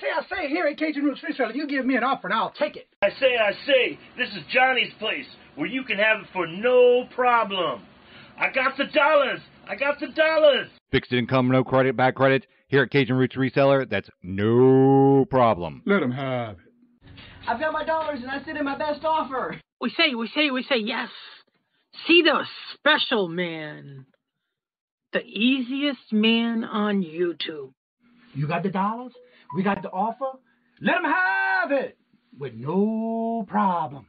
I say, here at Kajun Roots Reselling, you give me an offer and I'll take it. I say, this is Johnny's place, where you can have it for no problem. I got the dollars. Fixed income, no credit, bad credit. Here at Kajun Roots Reseller, that's no problem. Let him have it. I've got my dollars and I sent in my best offer. We say, yes. See the special man. The easiest man on YouTube. You got the dollars? We got the offer? Let him have it with no problem.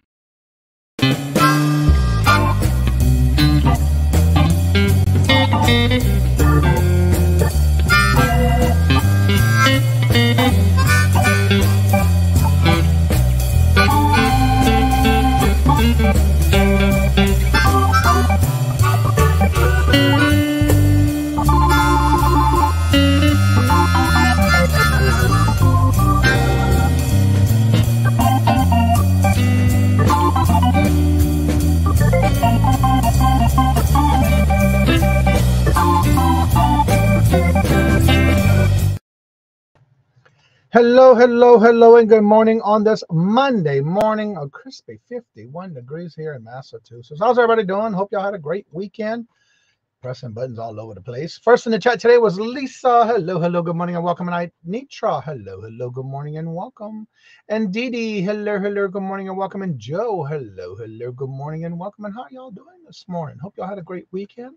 Hello, and good morning on this Monday morning. A crispy 51 degrees here in Massachusetts. How's everybody doing? Hope y'all had a great weekend. Pressing buttons all over the place. First in the chat today was Lisa. Hello, good morning and welcome. And Nitra. Hello, good morning and welcome. And Dee Dee. Hello, good morning and welcome. And Joe. Hello, good morning and welcome. And how y'all doing this morning? Hope y'all had a great weekend.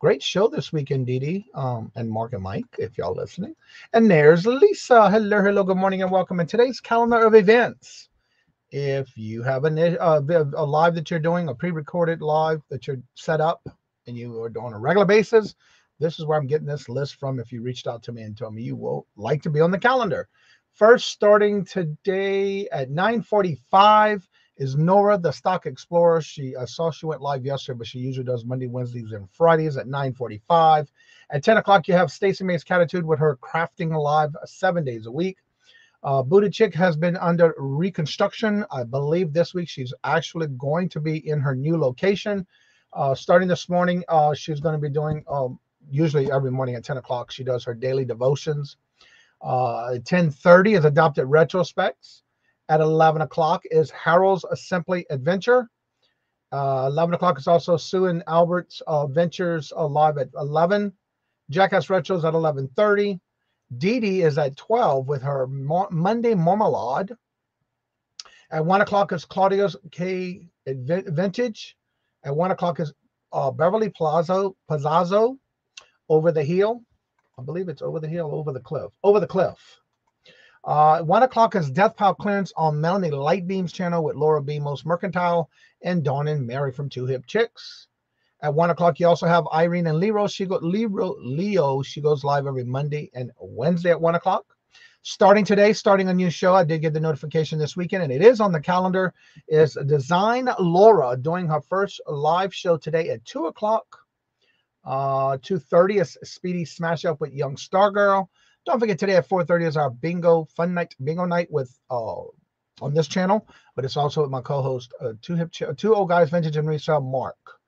Great show this weekend, Dee Dee, and Mark and Mike, if y'all listening. And there's Lisa. Hello, good morning and welcome. And today's calendar of events. If you have a live that you're doing, a pre-recorded live that you're set up and you are doing on a regular basis, this is where I'm getting this list from. If you reached out to me and told me you will like to be on the calendar. First, starting today at 9:45 is Nora, the Stock Explorer. I saw she went live yesterday, but she usually does Monday, Wednesdays, and Fridays at 9:45. At 10 o'clock, you have Stacey May's Catitude with her crafting live 7 days a week. Booty Chick has been under reconstruction. I believe this week she's actually going to be in her new location. Starting this morning, she's going to be doing, usually every morning at 10 o'clock, she does her daily devotions. At 10:30 is Adopted Retrospects. At 11 o'clock is Harold's Simply Adventure. 11 o'clock is also Sue and Albert's Ventures live at 11. Jackass Retros at 11:30. Dee Dee is at 12 with her Monday Marmalade. At 1 o'clock is Claudia's K Vintage. At 1 o'clock is Beverly Pazazzo, Over the Hill. I believe it's Over the Hill, Over the Cliff. Over the Cliff. 1 o'clock is Death Pile Clearance on Melanie Lightbeam's channel with Laura B. Most Mercantile and Dawn and Mary from Two Hip Chicks. At 1 o'clock, you also have Irene and Leo. She goes live every Monday and Wednesday at 1 o'clock. Starting a new show. I did get the notification this weekend, and it is on the calendar, is Design Laura doing her first live show today at 2 o'clock. 2:30 is Speedy Smash Up with Young Stargirl. Don't forget, today at 4:30 is our bingo night with on this channel, but it's also with my co-host, Two Old Guys Vintage and Resale, Mark.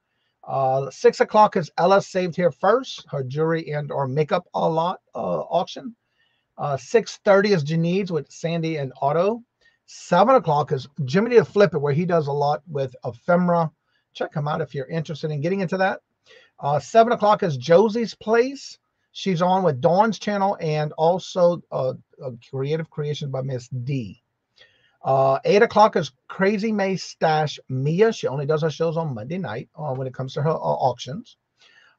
6 o'clock is Ella Saved Here First, her jewelry and or makeup auction. 6:30 is Janine's with Sandy and Otto. 7 o'clock is Jimmy the Flip It, where he does a lot with ephemera. Check him out if you're interested in getting into that. 7 o'clock is Josie's Place. She's on with Dawn's channel and also Creative Creations by Miss D. 8 o'clock is Crazy May Stash Mia. She only does her shows on Monday night when it comes to her auctions.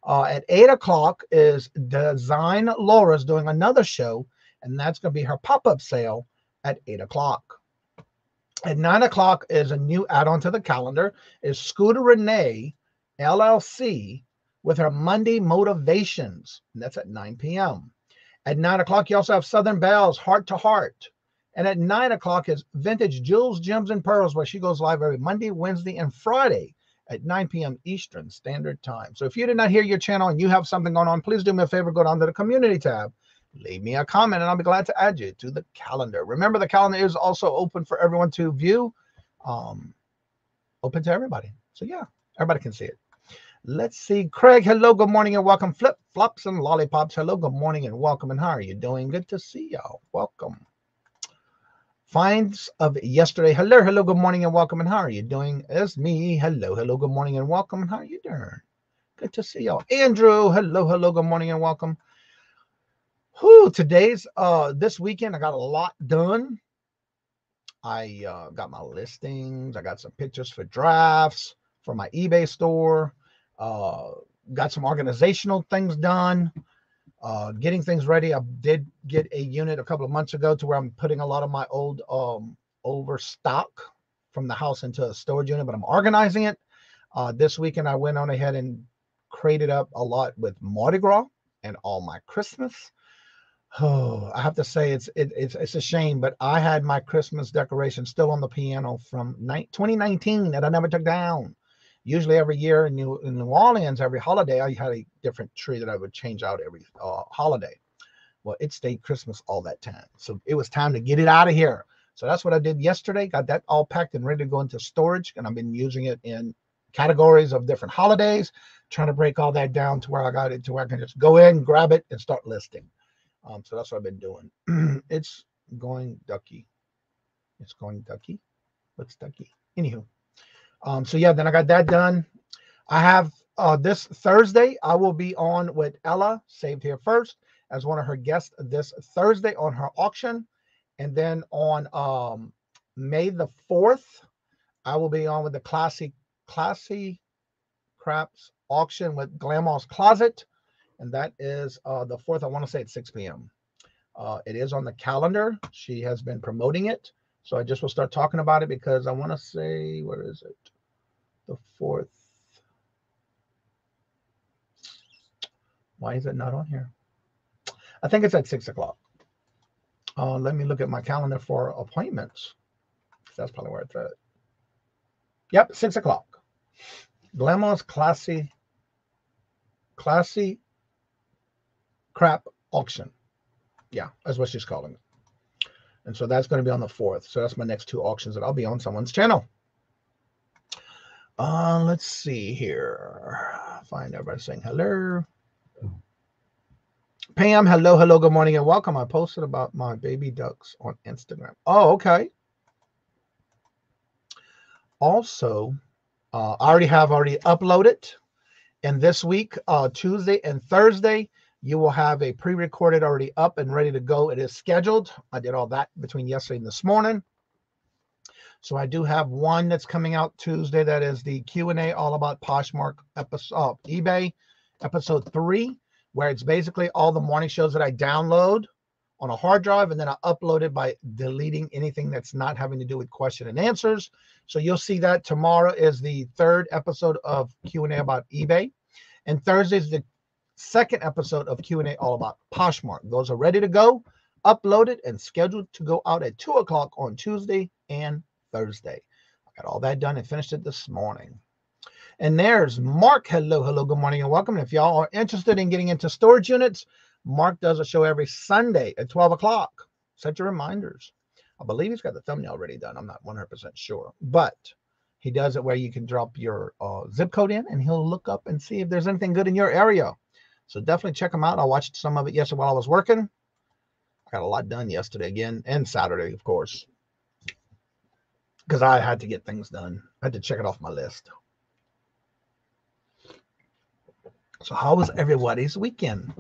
At 8 o'clock is Design Laura's doing another show, and that's going to be her pop-up sale at 8 o'clock. At 9 o'clock is a new add-on to the calendar, is Scooter Renee, LLC, with her Monday Motivations, and that's at 9 p.m. At 9 o'clock, you also have Southern Bells, Heart to Heart. And at 9 o'clock is Vintage Jewels, Gems, and Pearls, where she goes live every Monday, Wednesday, and Friday at 9 p.m. Eastern Standard Time. So if you did not hear your channel and you have something going on, please do me a favor, go down to the Community tab, leave me a comment, and I'll be glad to add you to the calendar. Remember, the calendar is also open for everyone to view, open to everybody. So yeah, everybody can see it. Let's see. Craig, hello, good morning and welcome. Flip, flops, and lollipops. Hello, good morning and welcome. And how are you doing? Good to see y'all. Welcome. Finds of yesterday. Hello, hello, good morning and welcome. And how are you doing? It's me. Hello, hello, good morning and welcome. And how are you doing? Good to see y'all. Andrew, hello, hello, good morning and welcome. Today's this weekend I got a lot done. I got my listings. I got some pictures for drafts for my eBay store. Got some organizational things done. Getting things ready. I did get a unit a couple of months ago to where I'm putting a lot of my old overstock from the house into a storage unit, but I'm organizing it. This weekend I went on ahead and crated up a lot with Mardi Gras and all my Christmas. I have to say it's a shame, but I had my Christmas decoration still on the piano from 2019 that I never took down. Usually every year in New Orleans, every holiday, I had a different tree that I would change out every holiday. Well, it stayed Christmas all that time. So it was time to get it out of here. So that's what I did yesterday. Got that all packed and ready to go into storage. And I've been using it in categories of different holidays, trying to break all that down to where I got it to where I can just go in, grab it, and start listing. So that's what I've been doing. It's going ducky. It's going ducky. What's ducky? Anywho. So yeah, then I got that done. I have this Thursday, I will be on with Ella, saved here first, as one of her guests this Thursday on her auction. And then on May the 4th, I will be on with the Classy Craps auction with Glamour's Closet. And that is the 4th. I want to say it's 6 p.m. It is on the calendar. She has been promoting it. So I just will start talking about it because I want to say, where is it? The 4th. Why is it not on here? I think it's at 6 o'clock. Let me look at my calendar for appointments. That's probably where it's at. Yep, 6 o'clock. Glamour's Classy Crap Auction. Yeah, that's what she's calling it. And so that's going to be on the 4th. So that's my next two auctions that I'll be on someone's channel. Let's see here. Find everybody saying hello. Pam, hello, hello, good morning and welcome. I posted about my baby ducks on Instagram. Oh, okay. Also, I already uploaded. And this week, Tuesday and Thursday, you will have a pre-recorded already up and ready to go. It is scheduled. I did all that between yesterday and this morning. So I do have one that's coming out Tuesday. That is the Q&A all about Poshmark episode, eBay episode 3, where it's basically all the morning shows that I download on a hard drive, and then I upload it by deleting anything that's not having to do with question and answers. So you'll see that tomorrow is the 3rd episode of Q&A about eBay, and Thursday is the 2nd episode of Q&A all about Poshmark. Those are ready to go, uploaded, and scheduled to go out at 2 o'clock on Tuesday and Thursday. I got all that done and finished it this morning. And there's Mark. Hello, hello, good morning and welcome. And if y'all are interested in getting into storage units, Mark does a show every Sunday at 12 o'clock. Set your reminders. I believe he's got the thumbnail already done. I'm not 100% sure. But he does it where you can drop your zip code in, and he'll look up and see if there's anything good in your area. So definitely check him out. I watched some of it yesterday while I was working. I got a lot done yesterday again, and Saturday, of course, because I had to get things done. I had to check it off my list. So how was everybody's weekend?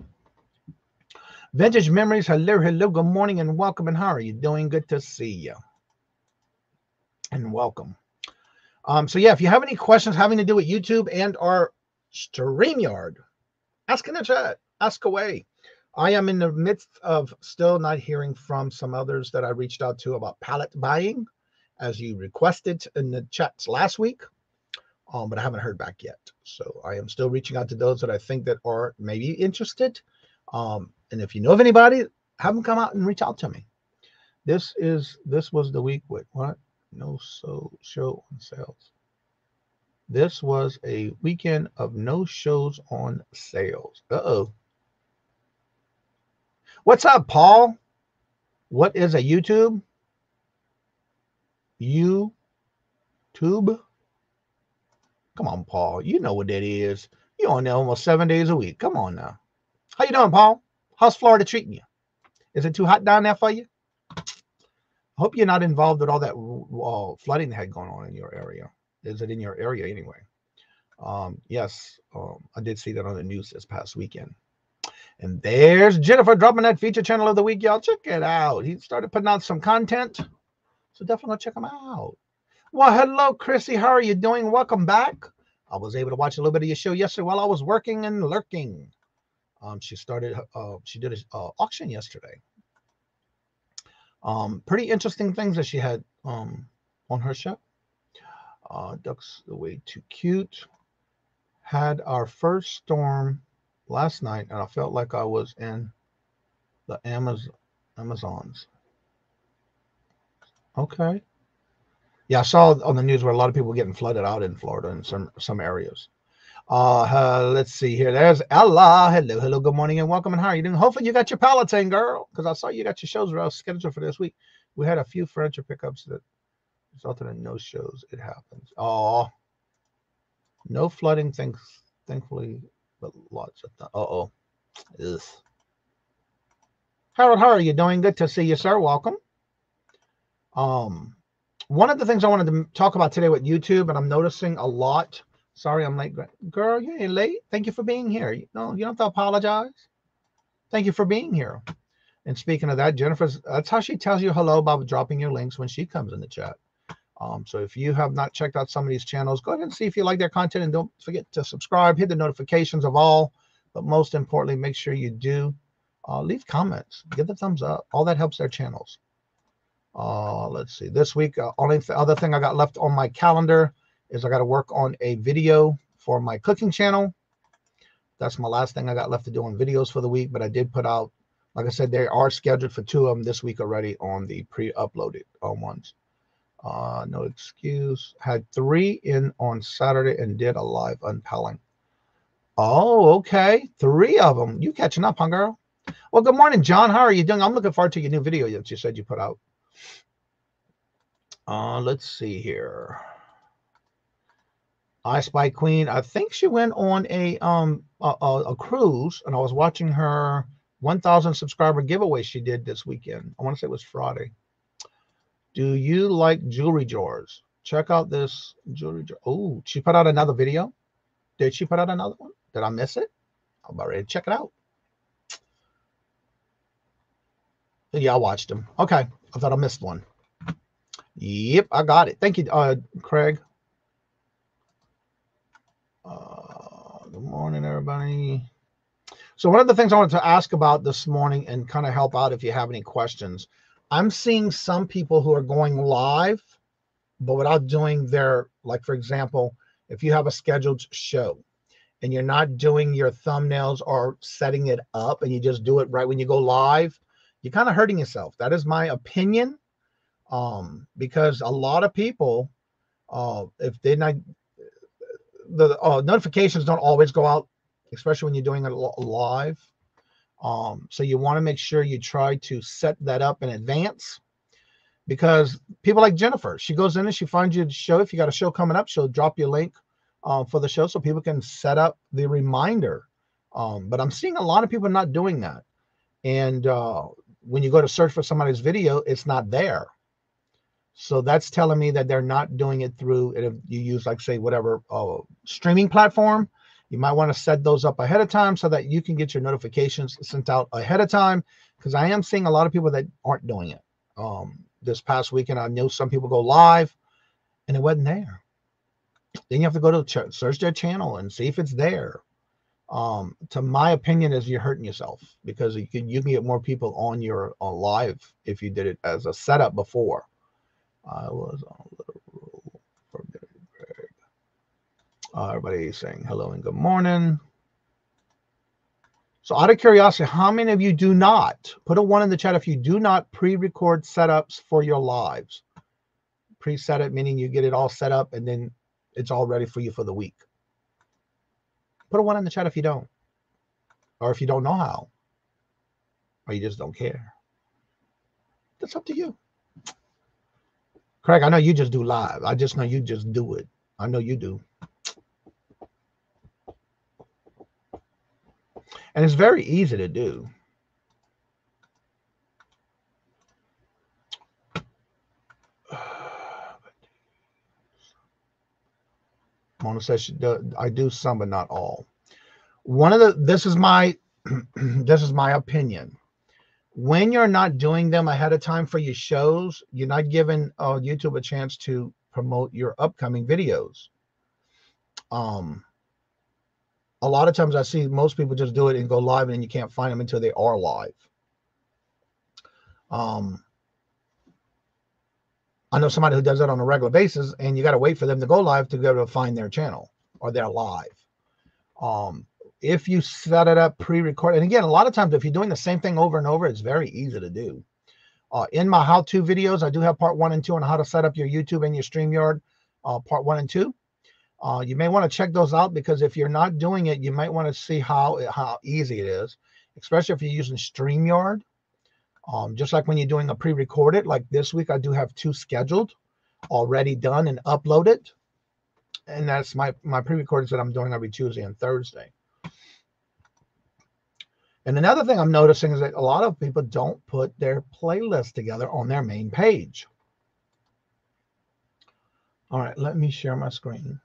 Vintage Memories, hello, hello, good morning and welcome. And how are you doing? Good to see you. And welcome. So yeah, if you have any questions having to do with YouTube and our StreamYard, ask in the chat. Ask away. I am in the midst of still not hearing from some others that I reached out to about pallet buying, as you requested in the chats last week. But I haven't heard back yet. So I am still reaching out to those that I think that are maybe interested. And if you know of anybody, have them come out and reach out to me. This was the week with what? No show on sales. This was a weekend of no shows on sales. Uh-oh. What's up, Paul? What is a YouTube? YouTube? Come on, Paul. You know what that is. You're on there almost 7 days a week. Come on now. How you doing, Paul? How's Florida treating you? Is it too hot down there for you? Hope you're not involved with all that flooding that had going on in your area. Is it in your area anyway? Yes, I did see that on the news this past weekend. And there's Jennifer dropping that feature channel of the week, y'all. Check it out. He started putting out some content, so definitely check him out. Well, hello, Chrissy. How are you doing? Welcome back. I was able to watch a little bit of your show yesterday while I was working and lurking. She did an auction yesterday. Pretty interesting things that she had on her show. Ducks the way too cute. Had our first storm last night, and I felt like I was in the Amazons. Okay. Yeah, I saw on the news where a lot of people were getting flooded out in Florida in some areas. Let's see here. There's Ella. Hello, good morning and welcome. And how are you doing? Hopefully you got your Palatine, girl, because I saw you got your shows scheduled for this week. We had a few furniture pickups that resulted in no shows. It happens. Oh, no flooding, thankfully, but lots of Ugh. Harold, how are you doing? Good to see you, sir. Welcome. One of the things I wanted to talk about today with YouTube, and I'm noticing a lot. Sorry, I'm late. Girl, you ain't late. Thank you for being here. You don't have to apologize. Thank you for being here. And speaking of that, that's how she tells you hello by dropping your links when she comes in the chat. So if you have not checked out some of these channels, go ahead and see if you like their content, and don't forget to subscribe, hit the notifications of all, but most importantly, make sure you do leave comments, give the thumbs up. All that helps their channels. Let's see. This week, only other thing I got left on my calendar is I got to work on a video for my cooking channel. That's my last thing I got left to do on videos for the week, but I did put out, like I said, they are scheduled for 2 of them this week already on the pre-uploaded ones. No excuse. Had 3 in on Saturday and did a live unpelling. Oh, okay. 3 of them. You catching up, huh, girl? Well, good morning, John. How are you doing? I'm looking forward to your new video that you said you put out. Let's see here. I Spy Queen. I think she went on a cruise, and I was watching her 1,000 subscriber giveaway she did this weekend. I want to say it was Friday. Do you like jewelry drawers? Check out this jewelry drawer. Oh, she put out another video. Did she put out another one? Did I miss it? I'm about ready to check it out. Yeah, I watched them. Okay, I thought I missed one. Yep, I got it. Thank you, Craig. Good morning, everybody. So one of the things I wanted to ask about this morning and kind of help out if you have any questions, I'm seeing some people who are going live, but without doing their, like, for example, if you have a scheduled show and you're not doing your thumbnails or setting it up and you just do it right when you go live, you're kind of hurting yourself. That is my opinion. Because a lot of people, if they're not, the notifications don't always go out, especially when you're doing it live. So you want to make sure you try to set that up in advance, because people like Jennifer, she goes in and she finds you the show. If you got a show coming up, she'll drop your link for the show so people can set up the reminder. But I'm seeing a lot of people not doing that. And when you go to search for somebody's video, it's not there. So that's telling me that they're not doing it through, if you use, like, say, whatever streaming platform, you might want to set those up ahead of time so that you can get your notifications sent out ahead of time, because I am seeing a lot of people that aren't doing it. This past weekend, I know some people go live and it wasn't there. Then you have to go to search their channel and see if it's there. To my opinion, is you're hurting yourself, because you can get more people on your live if you did it as a setup before. I was on a little forbidden. Everybody saying hello and good morning. So out of curiosity, how many of you do not, put a 1 in the chat if you do not pre-record setups for your lives? Pre-set it, meaning you get it all set up and then it's all ready for you for the week. Put a 1 in the chat if you don't, or if you don't know how, or you just don't care. That's up to you. Craig, I know you just do live. I just know you just do it. I know you do. And it's very easy to do. Mona says I do some, but not all. This is my this is my opinion. When you're not doing them ahead of time for your shows, you're not giving YouTube a chance to promote your upcoming videos. A lot of times I see most people just do it and go live, and then you can't find them until they are live. I know somebody who does that on a regular basis, and you got to wait for them to go live to be able to find their channel or they're live. If you set it up pre-recorded, and again, a lot of times if you're doing the same thing over and over, it's very easy to do. In my how-to videos, I do have part 1 and 2 on how to set up your YouTube and your StreamYard, part 1 and 2. You may want to check those out, because if you're not doing it, you might want to see how easy it is, especially if you're using StreamYard. Just like when you're doing a pre-recorded, like this week, I do have 2 scheduled, already done and uploaded. And that's my pre-recordings that I'm doing every Tuesday and Thursday. And another thing I'm noticing is that a lot of people don't put their playlist together on their main page. All right, let me share my screen.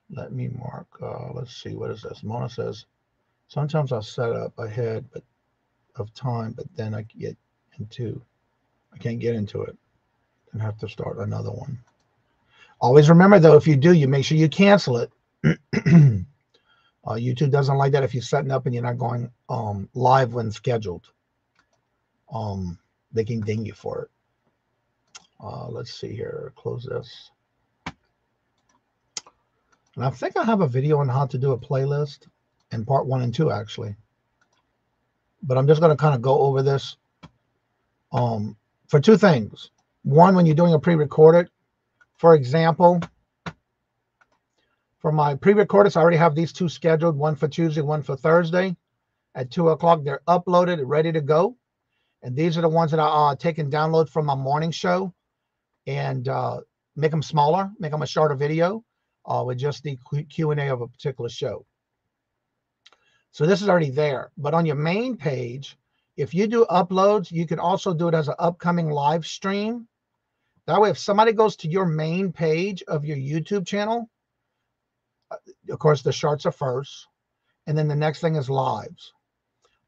Let me mark. Let's see, what is this? Mona says, sometimes I'll set up ahead of time, but then I can't get into it and have to start another one. Always remember, though, if you do, you make sure you cancel it. YouTube doesn't like that if you're setting up and you're not going live when scheduled. They can ding you for it. Let's see here. Close this. And I think I have a video on how to do a playlist in part 1 and 2, actually. But I'm just going to kind of go over this for 2 things. One, when you're doing a pre-recorded, for example, for my pre-recorded, I already have these 2 scheduled, one for Tuesday, one for Thursday at 2 o'clock. They're uploaded, ready to go. And these are the ones that I take and download from my morning show and make them smaller, make them a shorter video with just the Q&A of a particular show. So this is already there. But on your main page, if you do uploads, you can also do it as an upcoming live stream. That way, if somebody goes to your main page of your YouTube channel, of course, the shorts are first, and then the next thing is lives.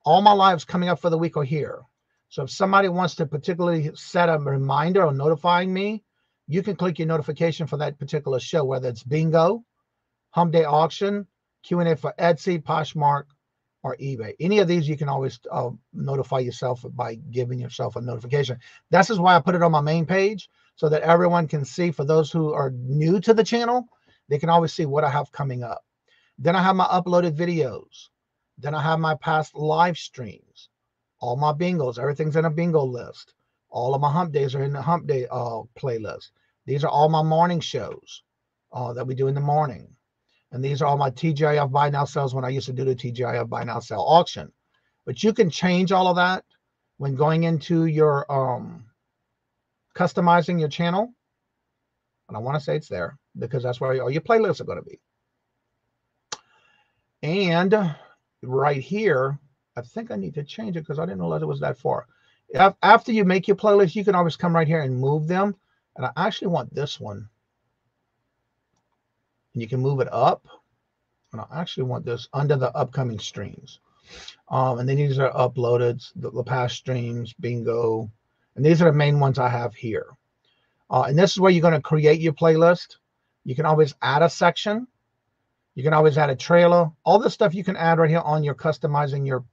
All my lives coming up for the week are here. So if somebody wants to particularly set a reminder or notifying me, you can click your notification for that particular show, whether it's bingo, hump day auction, Q&A for Etsy, Poshmark, or eBay. Any of these, you can always notify yourself by giving yourself a notification. This is why I put it on my main page, so that everyone can see. For those who are new to the channel, they can always see what I have coming up. Then I have my uploaded videos. Then I have my past live streams. All my bingos, everything's in a bingo list. All of my hump days are in the hump day playlist. These are all my morning shows that we do in the morning. And these are all my TGIF buy now sells when I used to do the TGIF buy now sell auction. But you can change all of that when going into your customizing your channel. And I want to say it's there, because that's where all your playlists are going to be. And right here, I think I need to change it because I didn't realize it was that far. After you make your playlist, you can always come right here and move them. And I actually want this one. And you can move it up. And I actually want this under the upcoming streams. And then these are uploaded, the past streams, bingo. And these are the main ones I have here. And this is where you're going to create your playlist. You can always add a section. You can always add a trailer. All this stuff you can add right here on your customizing your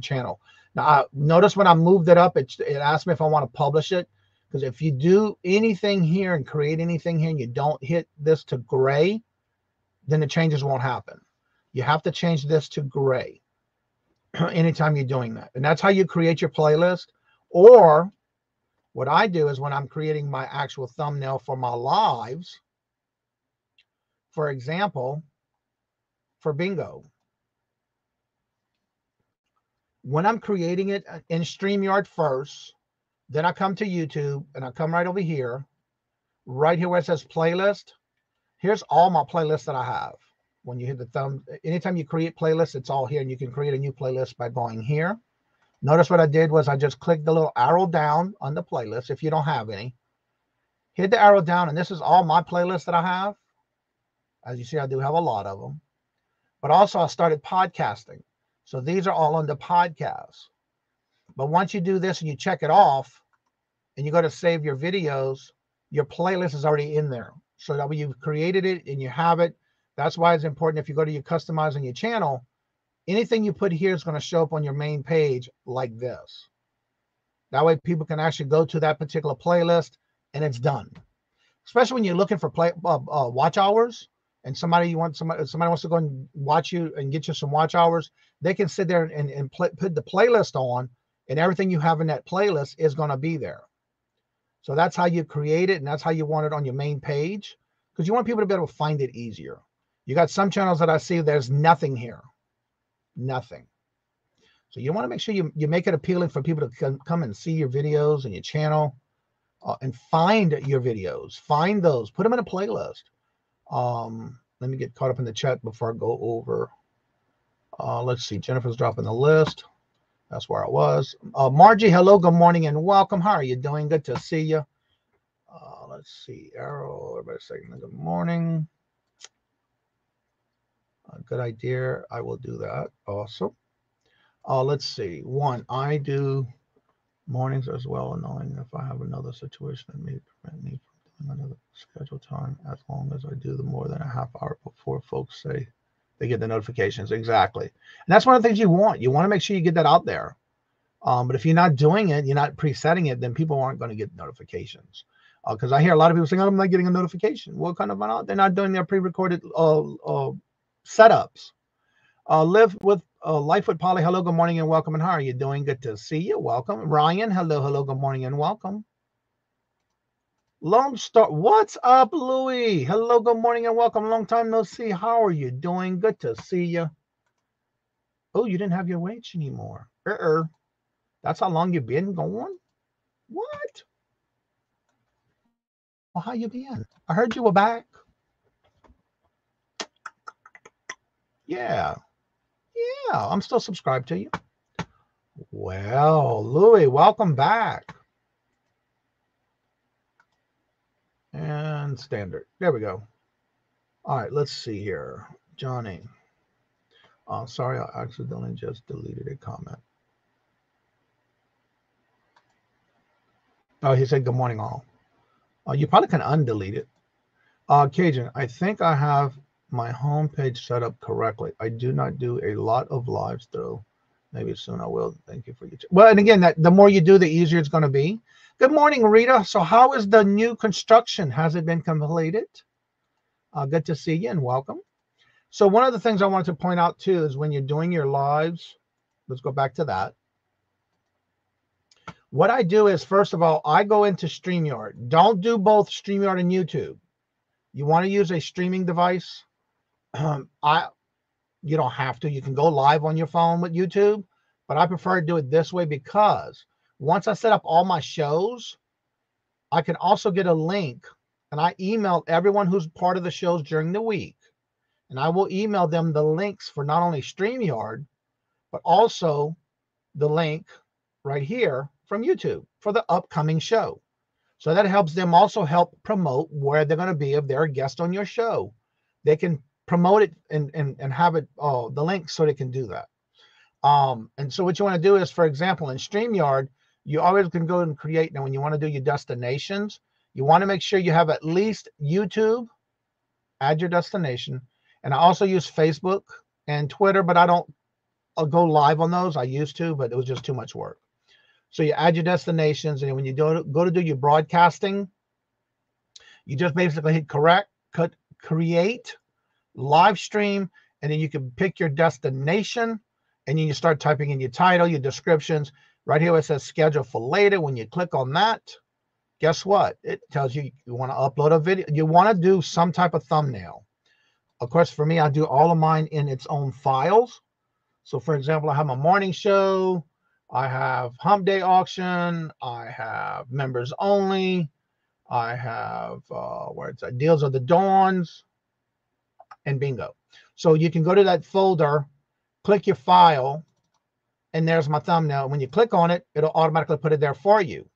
channel. Now, notice when I moved it up, it asked me if I want to publish it. Because if you do anything here and create anything here and you don't hit this to gray, then the changes won't happen. You have to change this to gray anytime you're doing that. And that's how you create your playlist. Or what I do is when I'm creating my actual thumbnail for my lives, for example, for bingo, when I'm creating it in StreamYard first, then I come to YouTube and I come right over here, right here where it says playlist. Here's all my playlists that I have. When you hit the thumb, anytime you create playlists, it's all here, and you can create a new playlist by going here. Notice what I did was I just clicked the little arrow down on the playlist if you don't have any. hit the arrow down, and this is all my playlists that I have. As you see, I do have a lot of them. But also I started podcasting. So these are all under podcasts. But once you do this and you check it off and you go to save your videos, your playlist is already in there. So that when you've created it and you have it, that's why it's important if you go to your customize on your channel, anything you put here is going to show up on your main page like this. That way people can actually go to that particular playlist and it's done. Especially when you're looking for watch hours and somebody wants to go and watch you and get you some watch hours, they can sit there and put the playlist on, and everything you have in that playlist is going to be there. So that's how you create it, and that's how you want it on your main page, because you want people to be able to find it easier. You got some channels that I see there's nothing here. Nothing. So you want to make sure you make it appealing for people to come and see your videos and your channel and find your videos. Find those. Put them in a playlist. Let me get caught up in the chat before I go over. Let's see. Jennifer's dropping the list. That's where I was. Margie, hello, good morning, and welcome. How are you doing? Good to see you. Let's see. Arrow, everybody saying good morning. Good idea. I will do that also. Let's see. One, I do mornings as well, knowing if I have another situation that may prevent me from doing another scheduled time, as long as I do the more than a half hour before folks say they get the notifications. Exactly. And that's one of the things you want. You want to make sure you get that out there. But if you're not doing it, you're not presetting it, then people aren't going to get notifications. Because I hear a lot of people saying, oh, I'm not getting a notification. What kind of not? They're not doing their pre-recorded setups. Live with Life with Polly. Hello, good morning and welcome. And how are you doing? Good to see you. Welcome. Ryan. Hello, good morning and welcome. Lone Star. What's up, Louie? Hello, good morning and welcome. Long time no see. How are you doing? Good to see you. Oh, you didn't have your wage anymore. That's how long you've been going? What? Well, how you been? I heard you were back. Yeah. Yeah, I'm still subscribed to you. Well, Louie, welcome back. And standard. There we go. All right, let's see here. Johnny. Sorry, I accidentally just deleted a comment. Oh, he said good morning all. You probably can undelete it. Kajun, I think I have my homepage set up correctly. I do not do a lot of lives though. Maybe soon I will. Thank you for your well, and again, the more you do, the easier it's going to be. Good morning, Rita. So how is the new construction? Has it been completed? Good to see you and welcome. So one of the things I wanted to point out too is when you're doing your lives, let's go back to that. What I do is, first of all, I go into StreamYard. Don't do both StreamYard and YouTube. You want to use a streaming device. You don't have to. You can go live on your phone with YouTube, but I prefer to do it this way because once I set up all my shows, I can also get a link, and I email everyone who's part of the shows during the week, and I will email them the links for not only StreamYard, but also the link right here from YouTube for the upcoming show. So that helps them also help promote where they're going to be if they're a guest on your show. They can promote it and have it, the link, so they can do that. And so what you want to do is, for example, in StreamYard, you always can go and create. Now, when you want to do your destinations, you want to make sure you have at least YouTube, add your destination. And I also use Facebook and Twitter, but I'll go live on those. I used to, but it was just too much work. So you add your destinations, and when you go to do your broadcasting, you just basically hit create, live stream, and then you can pick your destination, and then you start typing in your title, your descriptions. Right here it says schedule for later. When you click on that, guess what? It tells you you want to upload a video. You want to do some type of thumbnail. Of course, for me, I do all of mine in its own files. So, for example, I have my morning show. I have Hump Day auction. I have members only. I have where it's at, deals of the dawns, and bingo. So you can go to that folder, click your file, and there's my thumbnail. When you click on it, it'll automatically put it there for you.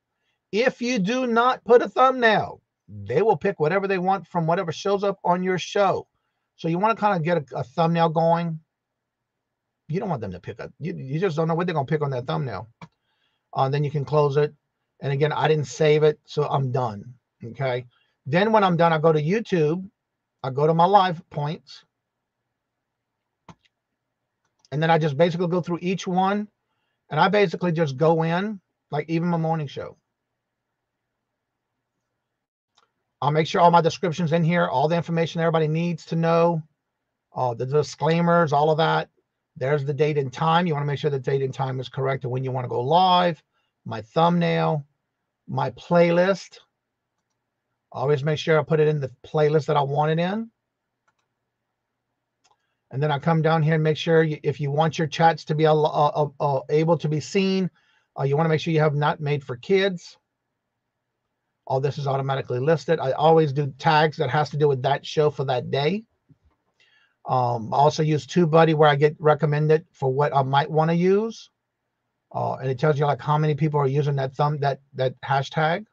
If you do not put a thumbnail, they will pick whatever they want from whatever shows up on your show. So you want to kind of get a thumbnail going. You don't want them to pick a, you just don't know what they're going to pick on that thumbnail. Then you can close it. And again, I didn't save it, so I'm done. Okay. Then when I'm done, I go to YouTube. I go to my live points. And then I just basically go through each one. And I basically just go in, like even my morning show. I'll make sure all my descriptions in here, all the information everybody needs to know, the disclaimers, all of that. There's the date and time. You want to make sure the date and time is correct and when you want to go live. My thumbnail, my playlist. Always make sure I put it in the playlist that I want it in. And then I come down here and make sure if you want your chats to be able to be seen, you want to make sure you have not made for kids. All this is automatically listed. I always do tags that has to do with that show for that day. I also use TubeBuddy where I get recommended for what I might want to use. And it tells you like how many people are using that hashtag.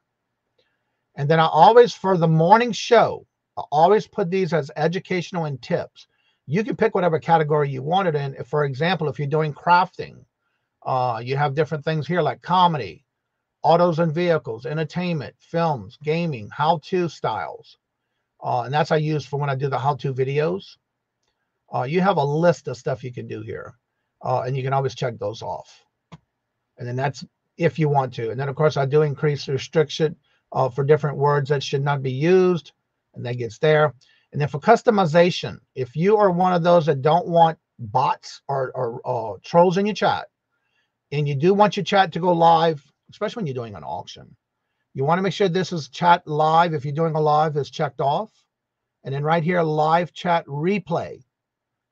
And then I always, for the morning show, I always put these as educational and tips. You can pick whatever category you want it in. For example, if you're doing crafting, you have different things here like comedy, autos and vehicles, entertainment, films, gaming, how-to styles. And that's I use for when I do the how-to videos. You have a list of stuff you can do here. And you can always check those off. And then that's if you want to. And then, of course, I do increase restriction for different words that should not be used. And that gets there. And then for customization, if you are one of those that don't want bots or trolls in your chat, and you do want your chat to go live, especially when you're doing an auction, you want to make sure this is chat live. If you're doing a live, is checked off. And then right here, live chat replay.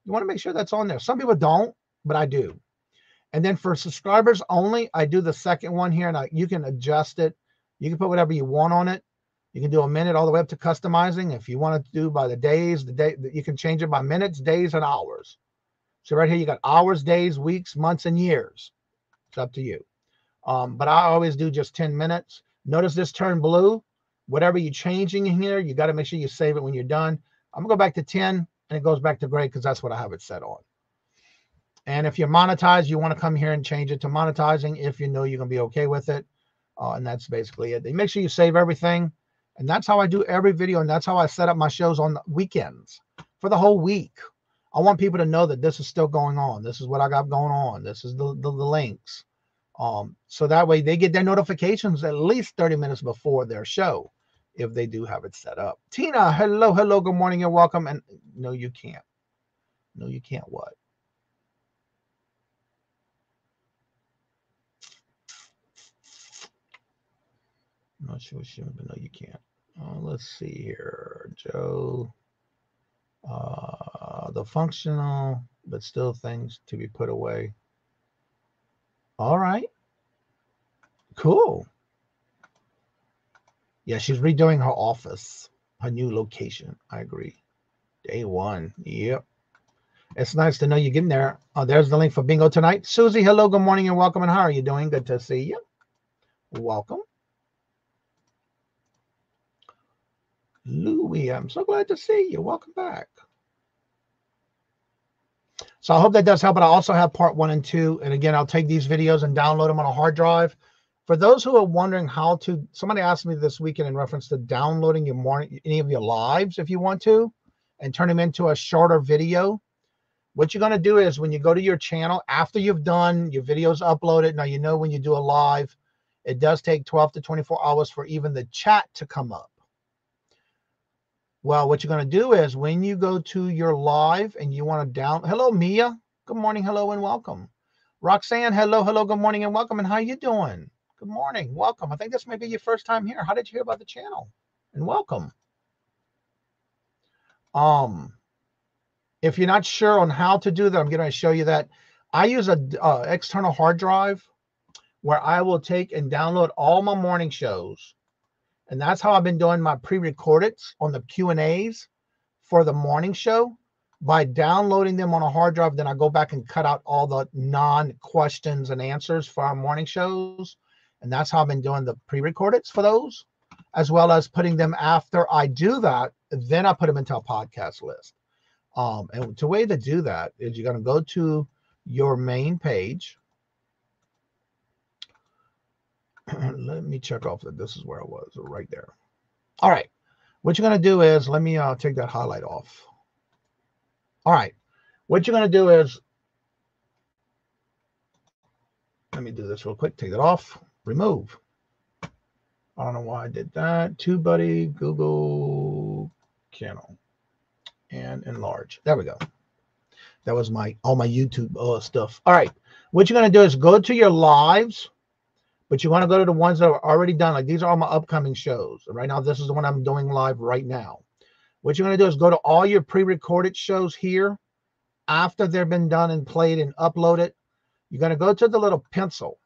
You want to make sure that's on there. Some people don't, but I do. And then for subscribers only, I do the second one here, and you can adjust it. You can put whatever you want on it. You can do a minute all the way up to customizing. If you want to do by the days, you can change it by minutes, days, and hours. So right here, you got hours, days, weeks, months, and years. It's up to you. But I always do just 10 minutes. Notice this turned blue. Whatever you're changing in here, you got to make sure you save it when you're done. I'm going to go back to 10, and it goes back to gray because that's what I have it set on. And if you're monetized, you want to come here and change it to monetizing if you know you're going to be okay with it. And that's basically it. Make sure you save everything. And that's how I do every video. And that's how I set up my shows on the weekends for the whole week. I want people to know that this is still going on. This is what I got going on. This is the links. So that way they get their notifications at least 30 minutes before their show if they do have it set up. Tina, hello, good morning and welcome. And no, you can't. No, you can't what? I'm not sure what she would, but no, you can't. Let's see here, Joe. The functional, but still things to be put away. All right. Cool. Yeah, she's redoing her office, her new location. I agree. Day one. Yep. It's nice to know you're getting there. There's the link for bingo tonight. Susie, hello, good morning and welcome. And how are you doing? Good to see you. Welcome. Louie, I'm so glad to see you. Welcome back. So I hope that does help. But I also have part 1 and 2. And again, I'll take these videos and download them on a hard drive. For those who are wondering how to, somebody asked me this weekend in reference to downloading any of your lives if you want to, and turn them into a shorter video. What you're going to do is when you go to your channel, after you've done your videos uploaded, now you know when you do a live, it does take 12 to 24 hours for even the chat to come up. Well, what you're going to do is when you go to your live and you want to hello, Mia. Good morning. Hello and welcome. Roxanne. Hello. Good morning and welcome. And how you doing? Good morning. Welcome. I think this may be your first time here. How did you hear about the channel? And welcome. If you're not sure on how to do that, I'm going to show you that. I use an external hard drive where I will take and download all my morning shows. And that's how I've been doing my pre-recorded on the Q&As for the morning show by downloading them on a hard drive. Then I go back and cut out all the non-questions and answers for our morning shows. And that's how I've been doing the pre-recorded for those. as well as putting them after I do that. Then I put them into a podcast list. And the way to do that is you're going to go to your main page. Let me check off that this is where I was, right there. All right. What you're going to do is, let me take that highlight off. All right. What you're going to do is, let me do this real quick. Take that off. Remove. I don't know why I did that. TubeBuddy, Google channel, and enlarge. There we go. That was all my YouTube stuff. All right. What you're going to do is go to your lives, but you want to go to the ones that are already done. Like these are all my upcoming shows. Right now, this is the one I'm doing live right now. What you're going to do is go to all your pre-recorded shows here. After they've been done and played and uploaded, you're going to go to the little pencil.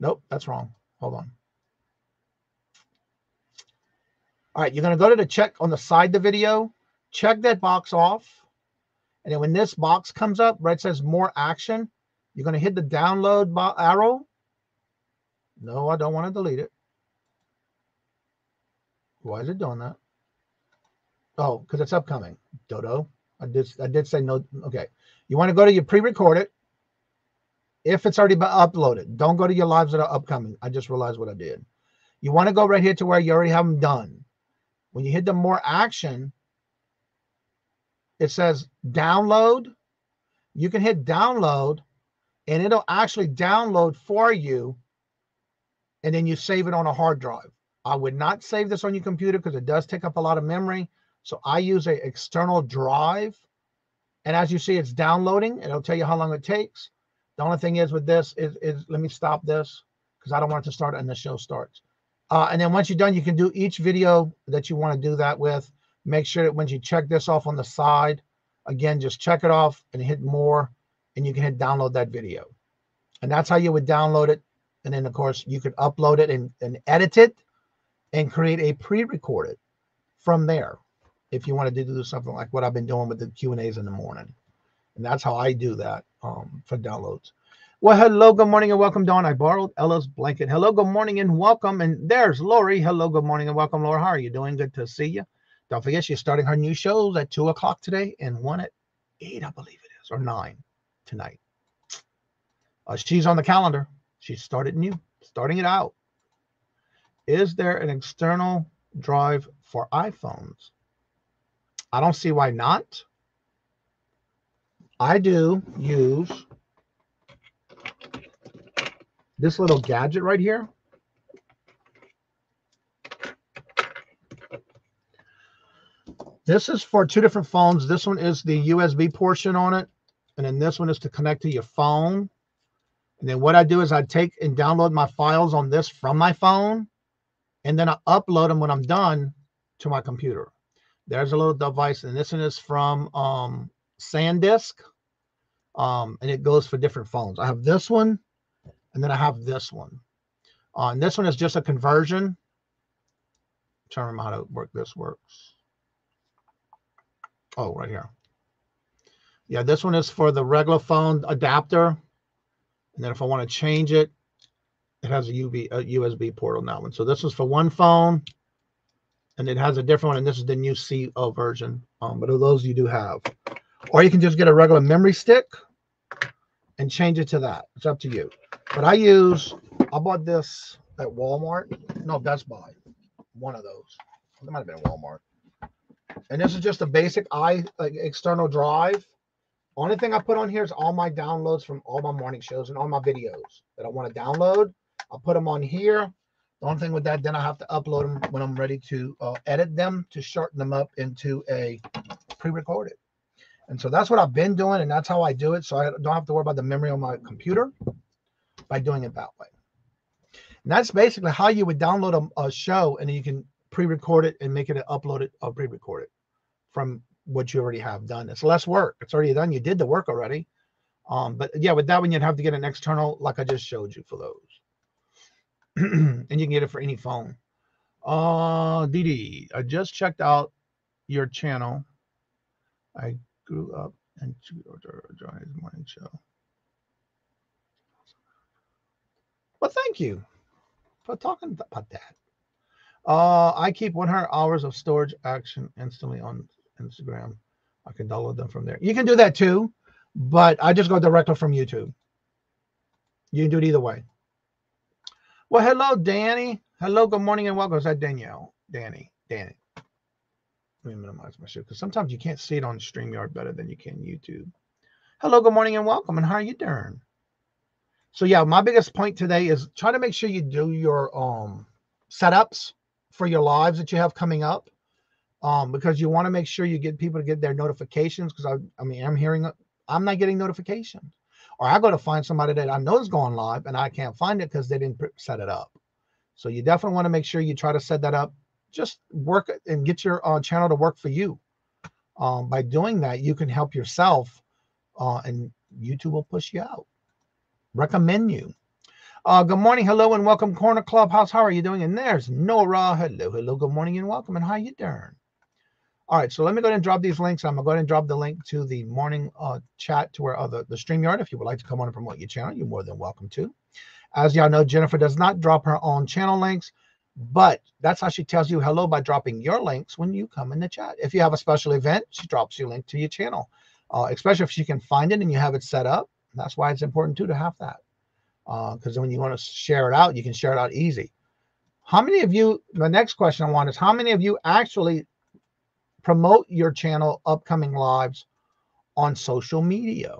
Nope, that's wrong. Hold on. All right, you're going to go to the check on the side of the video. Check that box off. And then when this box comes up, right, it says more action, you're going to hit the download arrow. No, I don't want to delete it. Why is it doing that? Oh, because it's upcoming. Dodo. I did say no. Okay. You want to go to your pre-recorded. If it's already been uploaded, don't go to your lives that are upcoming. I just realized what I did. You want to go right here to where you already have them done. When you hit the more action, it says download. You can hit download and it'll actually download for you. And then you save it on a hard drive. I would not save this on your computer because it does take up a lot of memory. So I use an external drive. And as you see, it's downloading. It'll tell you how long it takes. The only thing is with this is let me stop this because I don't want it to start and the show starts. And then once you're done, you can do each video that you want to do that with. Make sure that when you check this off on the side, again, just check it off and hit more, and you can hit download that video. And that's how you would download it. And then, of course, you could upload it and edit it and create a pre-recorded from there if you wanted to do something like what I've been doing with the Q&As in the morning. And that's how I do that for downloads. Well, hello, good morning, and welcome, Dawn. I borrowed Ella's blanket. Hello, good morning, and welcome. And there's Lori. Hello, good morning, and welcome, Laura. How are you doing? Good to see you. Don't forget, she's starting her new shows at 2 o'clock today and one at 8, I believe it is, or 9 tonight. She's on the calendar. She started starting it out. Is there an external drive for iPhones? I don't see why not. I do use this little gadget right here. This is for 2 different phones. This one is the USB portion on it. And then this one is to connect to your phone. And then what I do is I take and download my files on this from my phone. And then I upload them when I'm done to my computer. There's a little device. And this one is from SanDisk. And it goes for different phones. I have this one. And then I have this one. And this one is just a conversion. I'm trying to remember how to work this works. Oh, right here. Yeah, this one is for the regular phone adapter. And then if I want to change it, it has a USB port on that one. So this is for one phone. And it has a different one. And this is the new C version. But of those you do have. Or you can just get a regular memory stick and change it to that. It's up to you. But I bought this at Walmart. No, Best Buy. One of those. It might have been Walmart. And this is just a basic external drive. Only thing I put on here is all my downloads from all my morning shows and all my videos that I want to download. I'll put them on here. The only thing with that, then I have to upload them when I'm ready to edit them to shorten them up into a pre-recorded. And so that's what I've been doing, and that's how I do it. So I don't have to worry about the memory on my computer by doing it that way. And that's basically how you would download a show, and then you can pre-record it and make it uploaded or pre-recorded from what you already have done. It's less work. It's already done. You did the work already. But yeah, with that one, you'd have to get an external, like I just showed you for those. And you can get it for any phone. Dee, I just checked out your channel. I grew up and Johnny's morning show. Well, thank you. But talking about that, I keep 100 hours of storage action instantly on Instagram. I can download them from there. You can do that too, but I just go directly from YouTube. You can do it either way. Well, hello, Danny. Hello, good morning and welcome. Is that Danielle? Danny. Let me minimize my show because sometimes you can't see it on StreamYard better than you can YouTube. Hello, good morning and welcome. And how are you doing? So yeah, my biggest point today is try to make sure you do your setups for your lives that you have coming up, because you want to make sure you get people to get their notifications. Because I'm not getting notifications, or I got to find somebody that I know is going live and I can't find it because they didn't set it up. So you definitely want to make sure you try to set that up. Just work and get your channel to work for you. By doing that, you can help yourself, and YouTube will push you out. Recommend you. Good morning, hello, and welcome, Corner Clubhouse. How are you doing? And there's Nora. Hello, good morning, and welcome. And how you doing? All right, so let me go ahead and drop these links. I'm going to go ahead and drop the link to the morning chat to where the StreamYard. If you would like to come on and promote your channel, you're more than welcome to. As y'all know, Jennifer does not drop her own channel links, but that's how she tells you hello, by dropping your links when you come in the chat. If you have a special event, she drops your link to your channel, especially if she can find it and you have it set up. That's why it's important too to have that, because when you want to share it out, you can share it out easy. How many of you, the next question I want is, how many of you actually promote your channel upcoming lives on social media?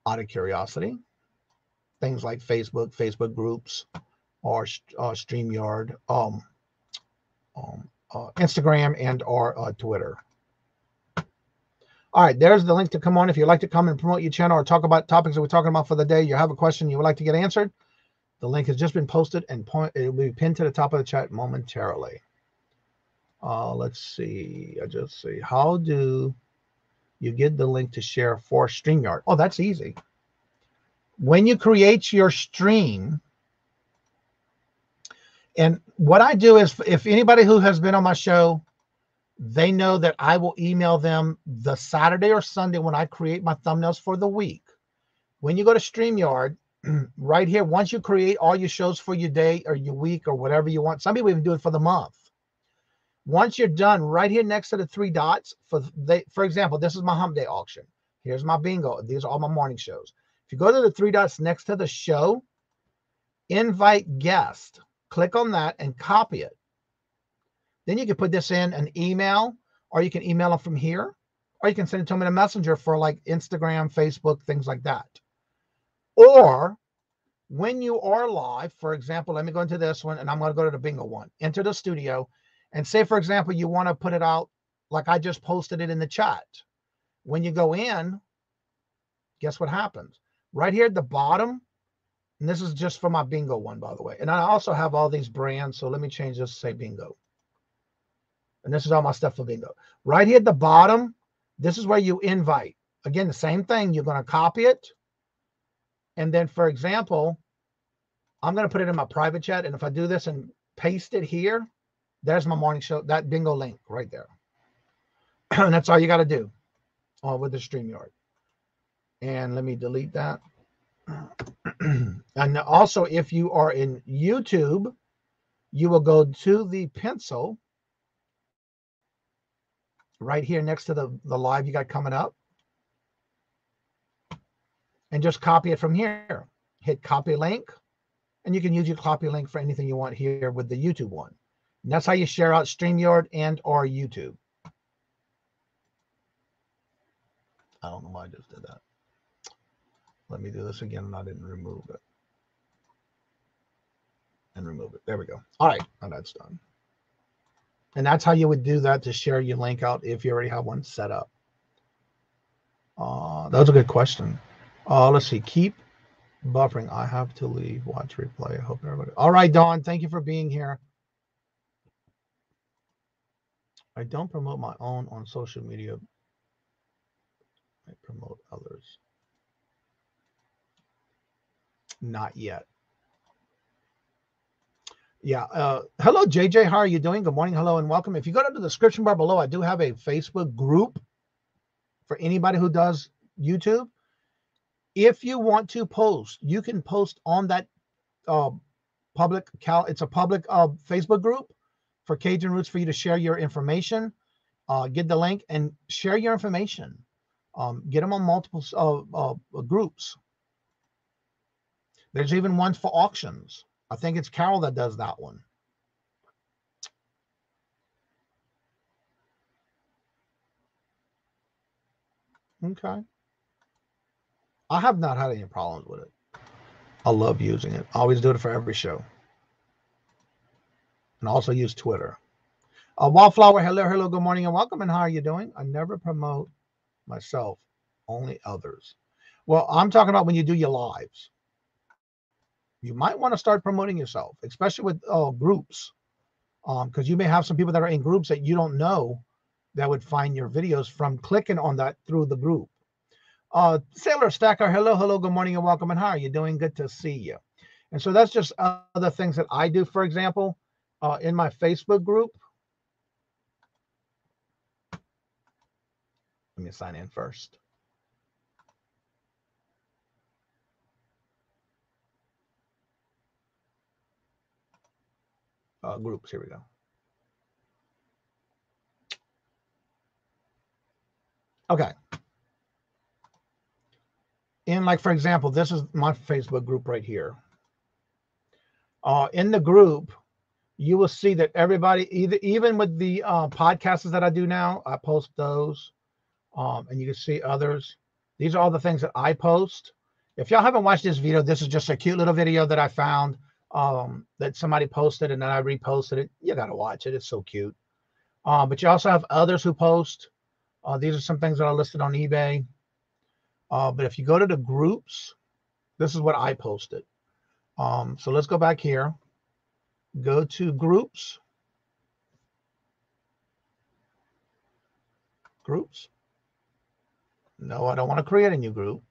Out of curiosity, things like Facebook groups, or StreamYard, Instagram, and or Twitter. All right, there's the link to come on. If you'd like to come and promote your channel or talk about topics that we're talking about for the day, you have a question you would like to get answered, the link has just been posted and it will be pinned to the top of the chat momentarily. Let's see. I just see. How do you get the link to share for StreamYard? Oh, that's easy. When you create your stream, and what I do is, if anybody who has been on my show, they know that I will email them the Saturday or Sunday when I create my thumbnails for the week. When you go to StreamYard, right here, once you create all your shows for your day or your week or whatever you want, some people even do it for the month. Once you're done, right here next to the three dots, for example, this is my hump day auction. Here's my bingo. These are all my morning shows. If you go to the three dots next to the show, invite guest, click on that and copy it. Then you can put this in an email, or you can email them from here, or you can send it to them in a messenger for like Instagram, Facebook, things like that. Or when you are live, for example, let me go into this one, and I'm going to go to the bingo one. Enter the studio, and say, for example, you want to put it out like I just posted it in the chat. When you go in, guess what happens? Right here at the bottom, and this is just for my bingo one, by the way. And I also have all these brands, so let me change this to say bingo. And this is all my stuff for bingo. Right here at the bottom, this is where you invite. Again, the same thing. You're going to copy it. And then, for example, I'm going to put it in my private chat. And if I do this and paste it here, there's my morning show, that bingo link right there. And that's all you got to do with the StreamYard. And let me delete that. And also, if you are in YouTube, you will go to the pencil right here next to the live you got coming up, and just copy it from here. Hit copy link, and you can use your copy link for anything you want here with the YouTube one. And that's how you share out StreamYard and or YouTube. I don't know why I just did that. Let me do this again, and I didn't remove it. And remove it. There we go. All right, and that's done. And that's how you would do that to share your link out if you already have one set up. That was a good question. Let's see. Keep buffering. I have to leave. Watch replay. I hope everybody. All right, Dawn. Thank you for being here. I don't promote my own on social media. I promote others. Not yet. Yeah. Hello, JJ. How are you doing? Good morning. Hello, and welcome. If you go to the description bar below, I do have a Facebook group for anybody who does YouTube. If you want to post, you can post on that public Facebook group for Cajun Roots for you to share your information. Get the link and share your information. Get them on multiple groups. There's even one for auctions. I think it's Carol that does that one. Okay. I have not had any problems with it. I love using it. I always do it for every show. And also use Twitter. Wallflower, hello, good morning and welcome. And how are you doing? I never promote myself, only others. Well, I'm talking about when you do your lives. You might want to start promoting yourself, especially with groups, because you may have some people that are in groups that you don't know that would find your videos from clicking on that through the group. Sailor Stacker, hello, good morning and welcome. And how are you doing? Good to see you. And so that's just other things that I do. For example, in my Facebook group, let me sign in first. Groups, here we go. Okay. In, like, for example, this is my Facebook group right here. In the group, you will see that everybody, even with the podcasts that I do now, I post those. And you can see others. These are all the things that I post. If y'all haven't watched this video, this is just a cute little video that I found that somebody posted and then I reposted it. You got to watch it. It's so cute. But you also have others who post. These are some things that are listed on eBay. But if you go to the groups, this is what I posted. So let's go back here. Go to groups. Groups. No, I don't want to create a new group.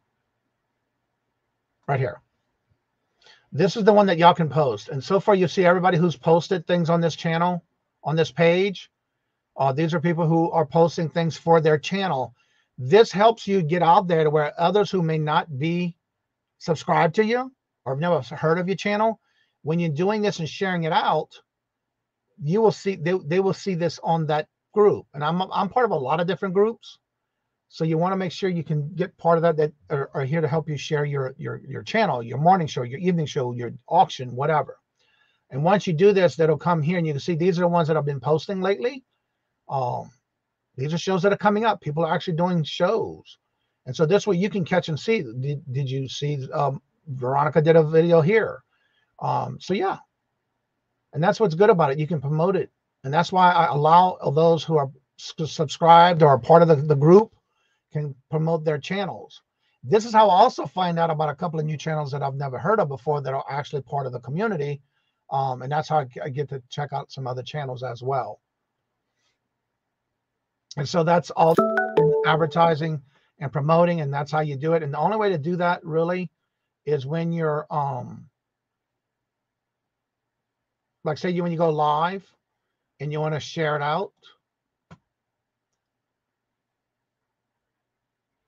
Right here. This is the one that y'all can post. And so far, you see everybody who's posted things on this channel, on this page. These are people who are posting things for their channel. This helps you get out there to where others who may not be subscribed to you or have never heard of your channel, when you're doing this and sharing it out, you will see they will see this on that group. And I'm part of a lot of different groups. So you want to make sure you can get part of that are here to help you share your channel, your morning show, your evening show, your auction, whatever. And once you do this, that'll come here and you can see these are the ones that I've been posting lately. These are shows that are coming up. People are actually doing shows. And so this way you can catch and see. Did you see Veronica did a video here? So yeah. And that's what's good about it. You can promote it. And that's why I allow those who are subscribed or are part of the group can promote their channels. This is how I also find out about a couple of new channels that I've never heard of before that are actually part of the community. And that's how I get to check out some other channels as well. And so that's all advertising and promoting, and that's how you do it. And the only way to do that really is when you're like say when you go live and you want to share it out.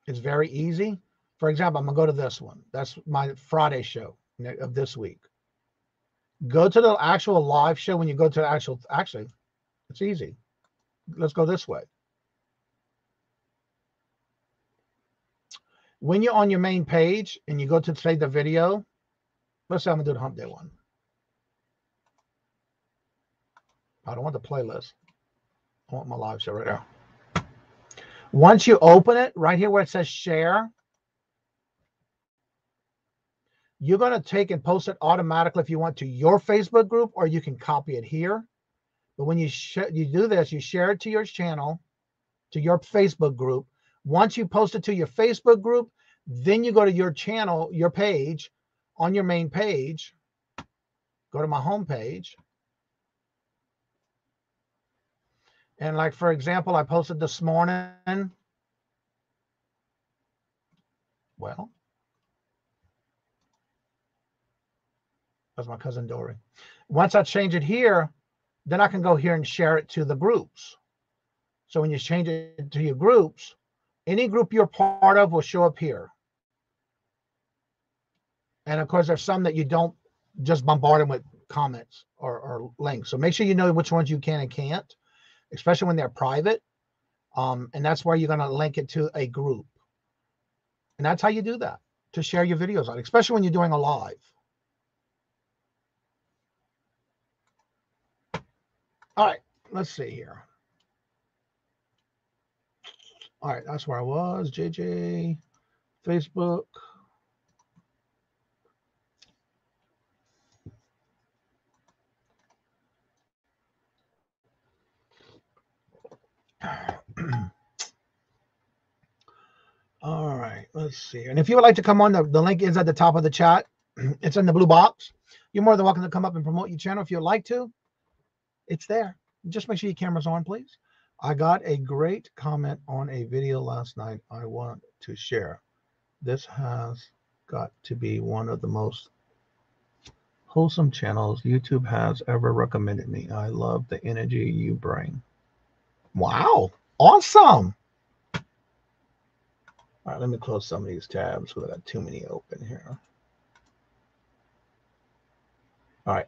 It's very easy. For example, I'm going to go to this one. That's my Friday show of this week. Go to the actual live show. When you go to the actually, it's easy. Let's go this way. When you're on your main page and you go to say the video, let's say I'm going to do the hump day one. I don't want the playlist. I want my live show right now. Once you open it, right here where it says share, you're going to take and post it automatically if you want to your Facebook group, or you can copy it here. But when you do this, you share it to your channel, to your Facebook group. Once you post it to your Facebook group, then you go to your channel, your page, on your main page. Go to my home page. And like, for example, I posted this morning. Well, that's my cousin Dory. Once I change it here, then I can go here and share it to the groups. So when you change it to your groups, any group you're part of will show up here. And of course, there's some that you don't just bombard them with comments or links. So make sure you know which ones you can and can't, especially when they're private. And that's where you're going to link it to a group. And that's how you do that, to share your videos on, especially when you're doing a live. All right, let's see here. All right, that's where I was. JJ, Facebook. All right, let's see. And if you would like to come on, the link is at the top of the chat. It's in the blue box. You're more than welcome to come up and promote your channel if you'd like to. It's there. Just make sure your camera's on, please. I got a great comment on a video last night I want to share. This has got to be one of the most wholesome channels YouTube has ever recommended me. I love the energy you bring. Wow. Awesome. All right, let me close some of these tabs because I got too many open here. All right.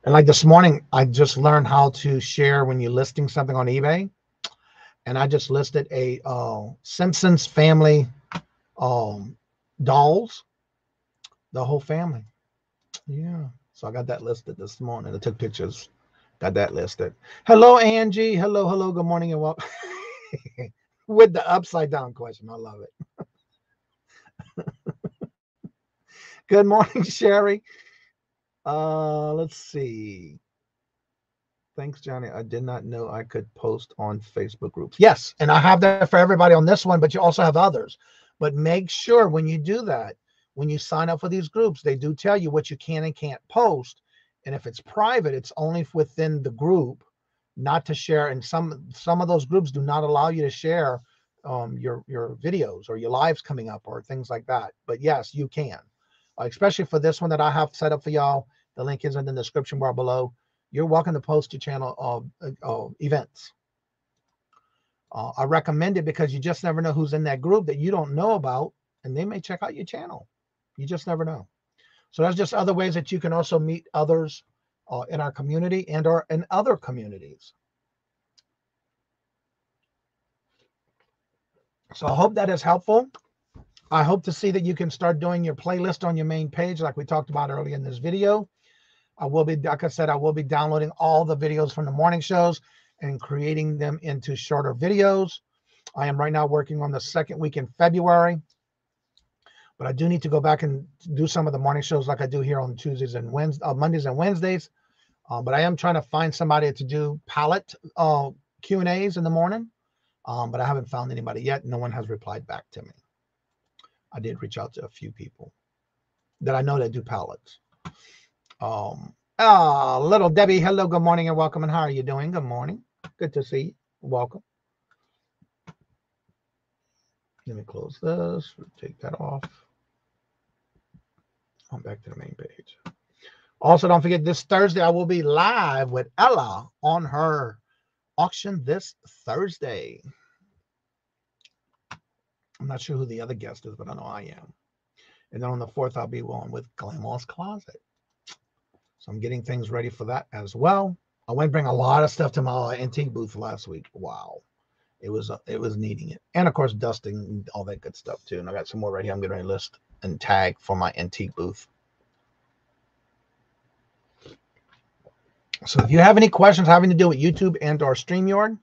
And like this morning, I just learned how to share when you're listing something on eBay. And I just listed a Simpsons family dolls, the whole family. Yeah. So I got that listed this morning. I took pictures, got that listed. Hello, Angie. Hello, hello. Good morning and welcome. With the upside down question. I love it. Good morning, Sherry. Let's see. Thanks, Johnny. I did not know I could post on Facebook groups. Yes, and I have that for everybody on this one, but you also have others. But make sure when you do that, when you sign up for these groups, they do tell you what you can and can't post. And if it's private, it's only within the group, not to share. And some of those groups do not allow you to share your videos or your lives coming up or things like that. But yes, you can. Especially for this one that I have set up for y'all. The link is in the description bar below. You're welcome to post your channel events. I recommend it because you just never know who's in that group that you don't know about, and they may check out your channel. You just never know. So that's just other ways that you can also meet others in our community and or in other communities. So I hope that is helpful. I hope to see that you can start doing your playlist on your main page like we talked about earlier in this video. I will be, like I said, I will be downloading all the videos from the morning shows and creating them into shorter videos. I am right now working on the second week in February, but I do need to go back and do some of the morning shows like I do here on Tuesdays and Mondays and Wednesdays. But I am trying to find somebody to do palette Q&As in the morning, but I haven't found anybody yet. No one has replied back to me. I did reach out to a few people that I know that do palettes. Little Debbie, hello, good morning and welcome. And how are you doing? Good morning. Good to see you. Welcome. Let me close this. Take that off. I'm back to the main page. Also, don't forget this Thursday, I will be live with Ella on her auction this Thursday. I'm not sure who the other guest is, but I know I am. And then on the 4th, I'll be on with Grandma's Closet. So I'm getting things ready for that as well. I went and bring a lot of stuff to my antique booth last week. Wow. It was needing it. And of course, dusting and all that good stuff too. And I got some more right here. I'm getting ready to list and tag for my antique booth. So if you have any questions having to do with YouTube and or StreamYard,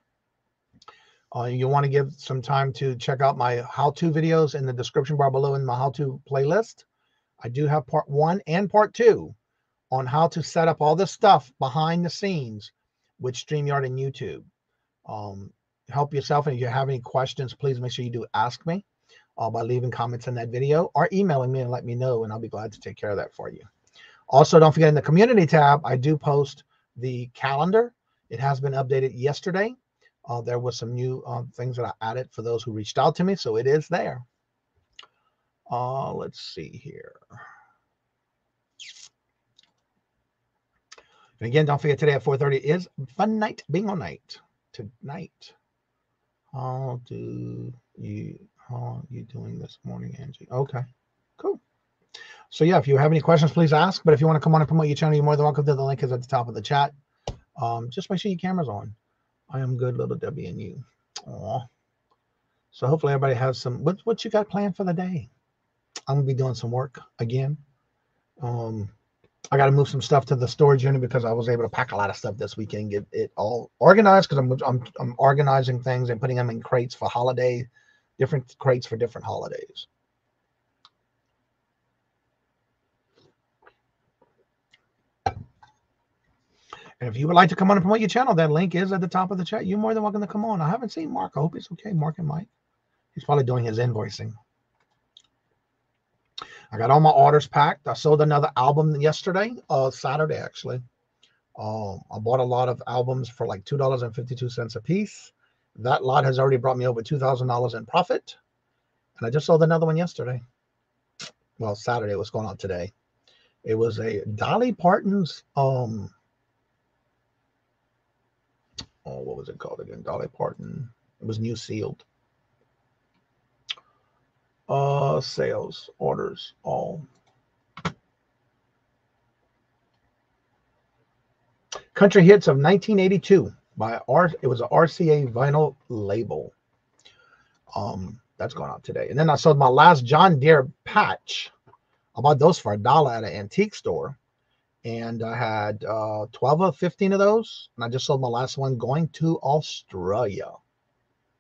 you want to give some time to check out my how-to videos in the description bar below in my how-to playlist. I do have part 1 and part 2 on how to set up all this stuff behind the scenes with StreamYard and YouTube. Help yourself, and if you have any questions, please make sure you do ask me by leaving comments in that video or emailing me and let me know, and I'll be glad to take care of that for you. Also, don't forget in the community tab, I do post the calendar. It has been updated yesterday. There was some new things that I added for those who reached out to me, so it is there. Let's see here. And again, don't forget today at 4:30 is Fun Night Bingo Night. Tonight. How are you doing this morning, Angie? Okay, cool. So yeah, if you have any questions, please ask. But if you want to come on and promote your channel, you're more than welcome to. The link is at the top of the chat. Just make sure your camera's on. I am good, little W and you. Aw. So hopefully everybody has some. What you got planned for the day? I'm gonna be doing some work again. I got to move some stuff to the storage unit because I was able to pack a lot of stuff this weekend, get it all organized because I'm organizing things and putting them in crates for holiday, different crates for different holidays. And if you would like to come on and promote your channel, that link is at the top of the chat. You're more than welcome to come on. I haven't seen Mark. I hope he's okay. Mark and Mike. He's probably doing his invoicing. I got all my orders packed. I sold another album yesterday, Saturday actually. I bought a lot of albums for like $2.52 a piece. That lot has already brought me over $2,000 in profit. And I just sold another one yesterday. Well, Saturday, was going out today. It was a Dolly Parton's, what was it called again? Dolly Parton. It was new sealed. Sales, orders, all. Country Hits of 1982 by it was a RCA vinyl label. That's going out today. And then I sold my last John Deere patch. I bought those for $1 at an antique store. And I had 12 or 15 of those. And I just sold my last one going to Australia.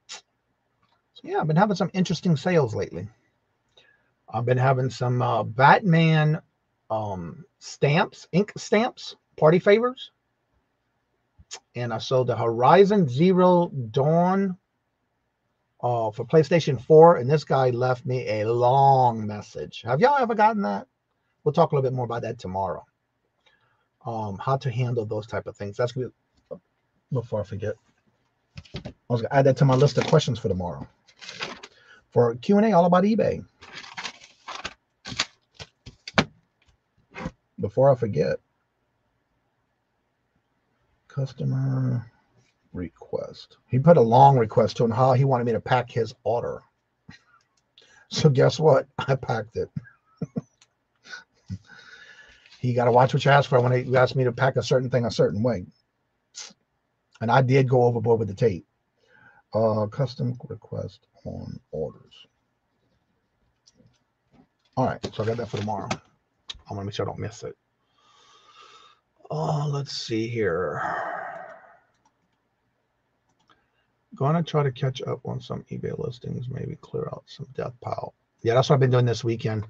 So yeah, I've been having some interesting sales lately. I've been having some Batman stamps, ink stamps, party favors. And I sold the Horizon Zero Dawn for PlayStation 4. And this guy left me a long message. Have y'all ever gotten that? We'll talk a little bit more about that tomorrow. How to handle those type of things. That's good. Before I forget, I was going to add that to my list of questions for tomorrow. For Q&A all about eBay. Before I forget, customer request. He put a long request to him how he wanted me to pack his order. So guess what? I packed it. You got to watch what you ask for when you ask me to pack a certain thing a certain way. And I did go overboard with the tape. Custom request on orders. All right, so I got that for tomorrow. I want to make sure I don't miss it. Let's see here. Going to try to catch up on some eBay listings, maybe clear out some death pile. Yeah, that's what I've been doing this weekend.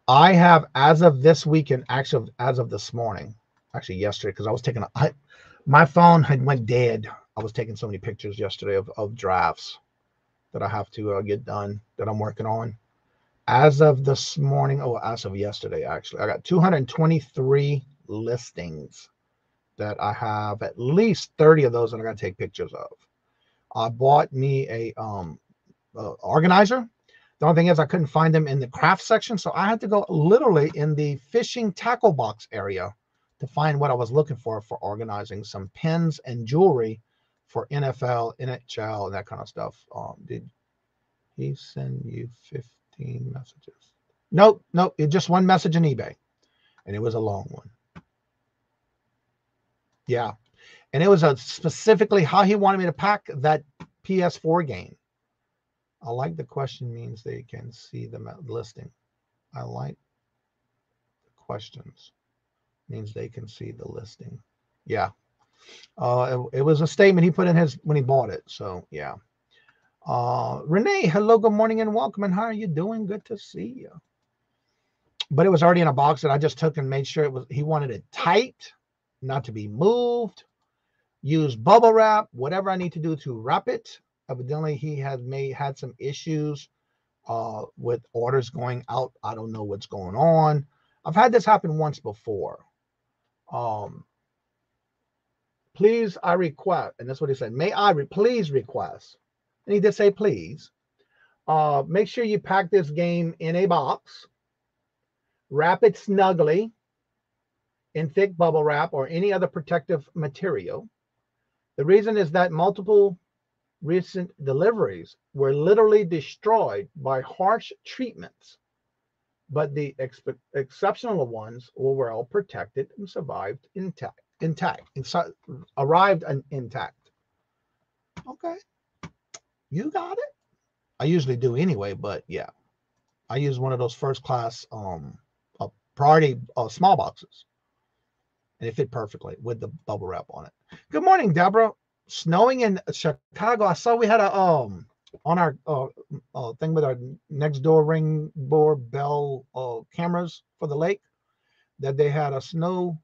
I have, as of this weekend, actually, as of this morning, actually yesterday, because I was taking my phone had went dead. I was taking so many pictures yesterday of drafts that I have to get done that I'm working on. As of this morning, as of yesterday, actually, I got 223 listings that I have at least 30 of those that I got to take pictures of. I bought me a organizer. The only thing is I couldn't find them in the craft section, so I had to go literally in the fishing tackle box area to find what I was looking for organizing some pins and jewelry for NFL, NHL, and that kind of stuff. Did he send you 15 messages? Nope. It's just one message in eBay, and it was a long one. Yeah, and it was specifically how he wanted me to pack that PS4 game. I like the question means they can see the listing. I like the questions means they can see the listing. Yeah. It was a statement he put in when he bought it. So yeah. Renee, hello, good morning and welcome. And how are you doing? Good to see you. But it was already in a box that I just took and made sure he wanted it tight, not to be moved. Use bubble wrap, whatever I need to do to wrap it. Evidently, he had some issues with orders going out. I don't know what's going on. I've had this happen once before. Please, I request, and that's what he said. May I please request? And he did say please. Make sure you pack this game in a box. Wrap it snugly in thick bubble wrap or any other protective material. The reason is that multiple recent deliveries were literally destroyed by harsh treatments but the exceptional ones were well protected and survived intact, arrived intact. Okay, you got it. I usually do anyway, but yeah, I use one of those first class priority small boxes, and it fit perfectly with the bubble wrap on it. Good morning, Deborah. Snowing in Chicago. I saw we had a on our thing with our next door ring doorbell cameras for the lake that they had a snow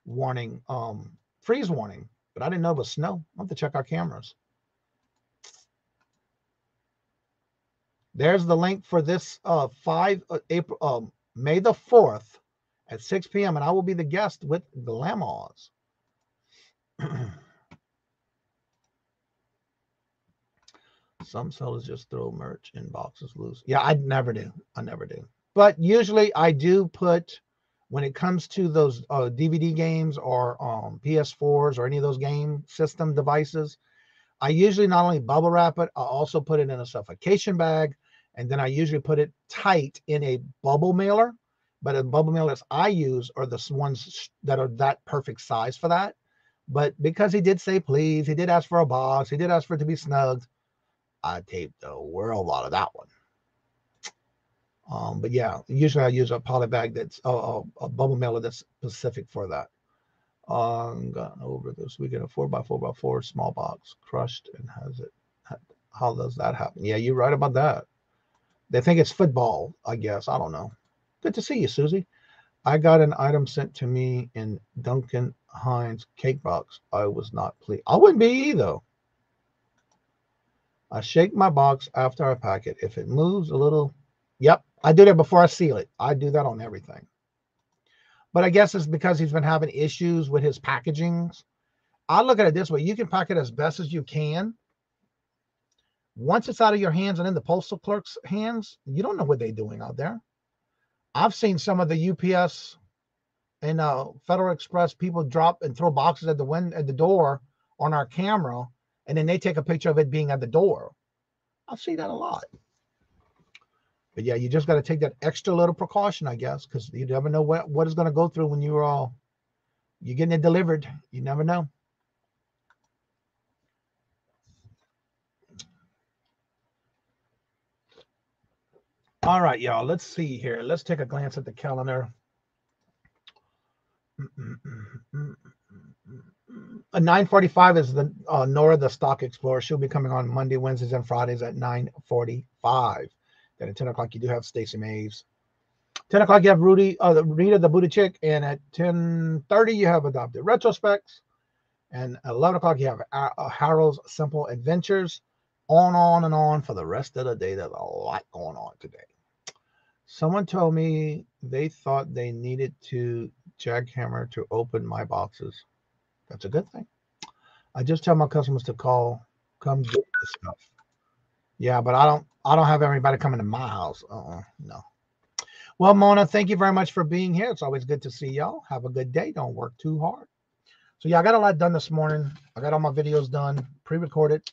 warning, freeze warning, but I didn't know it was snow. I'll have to check our cameras. There's the link for this May the 4th at 6 p.m. and I will be the guest with the Lamaws. Some sellers just throw merch in boxes loose. Yeah, I never do. But usually I do put, when it comes to those DVD games or PS4s or any of those game system devices, I usually not only bubble wrap it, I also put it in a suffocation bag, and then I usually put it tight in a bubble mailer. But the bubble mailers I use are the ones that are that perfect size for that. But because he did say please, he did ask for a box, he did ask for it to be snugged, I taped the world out of that one. But yeah, usually I use a poly bag that's a bubble mailer that's specific for that. Gotten over this weekend a 4x4x4 small box crushed and has it. How does that happen? Yeah, you're right about that. They think it's football, I guess. I don't know. Good to see you, Susie. I got an item sent to me in Duncan Hines cake box. I was not pleased. I wouldn't be either. I shake my box after I pack it. If it moves a little, yep, I do that before I seal it. I do that on everything. But I guess it's because he's been having issues with his packagings. I look at it this way. You can pack it as best as you can. Once it's out of your hands and in the postal clerk's hands, you don't know what they're doing out there. I've seen some of the UPS and Federal Express people drop and throw boxes at the door on our camera, and then they take a picture of it being at the door. I see that a lot. But yeah, you just got to take that extra little precaution, I guess, because you never know what is going to go through when you're getting it delivered. You never know. All right, y'all. Let's see here. Let's take a glance at the calendar. At 9:45 is the Nora the Stock Explorer. She'll be coming on Monday, Wednesdays, and Fridays at 9:45. Then at 10 o'clock, you do have Stacey Mays. 10 o'clock, you have Rita the Booty Chick. And at 10:30, you have Adopted Retrospects. And at 11 o'clock, you have Harold's Simple Adventures. On and on for the rest of the day. There's a lot going on today. Someone told me they thought they needed to jackhammer to open my boxes. That's a good thing. I just tell my customers to come get the stuff. Yeah, but I don't have everybody coming to my house. No. Well, Mona, thank you very much for being here. It's always good to see y'all. Have a good day. Don't work too hard. So yeah, I got a lot done this morning. I got all my videos done, pre-recorded,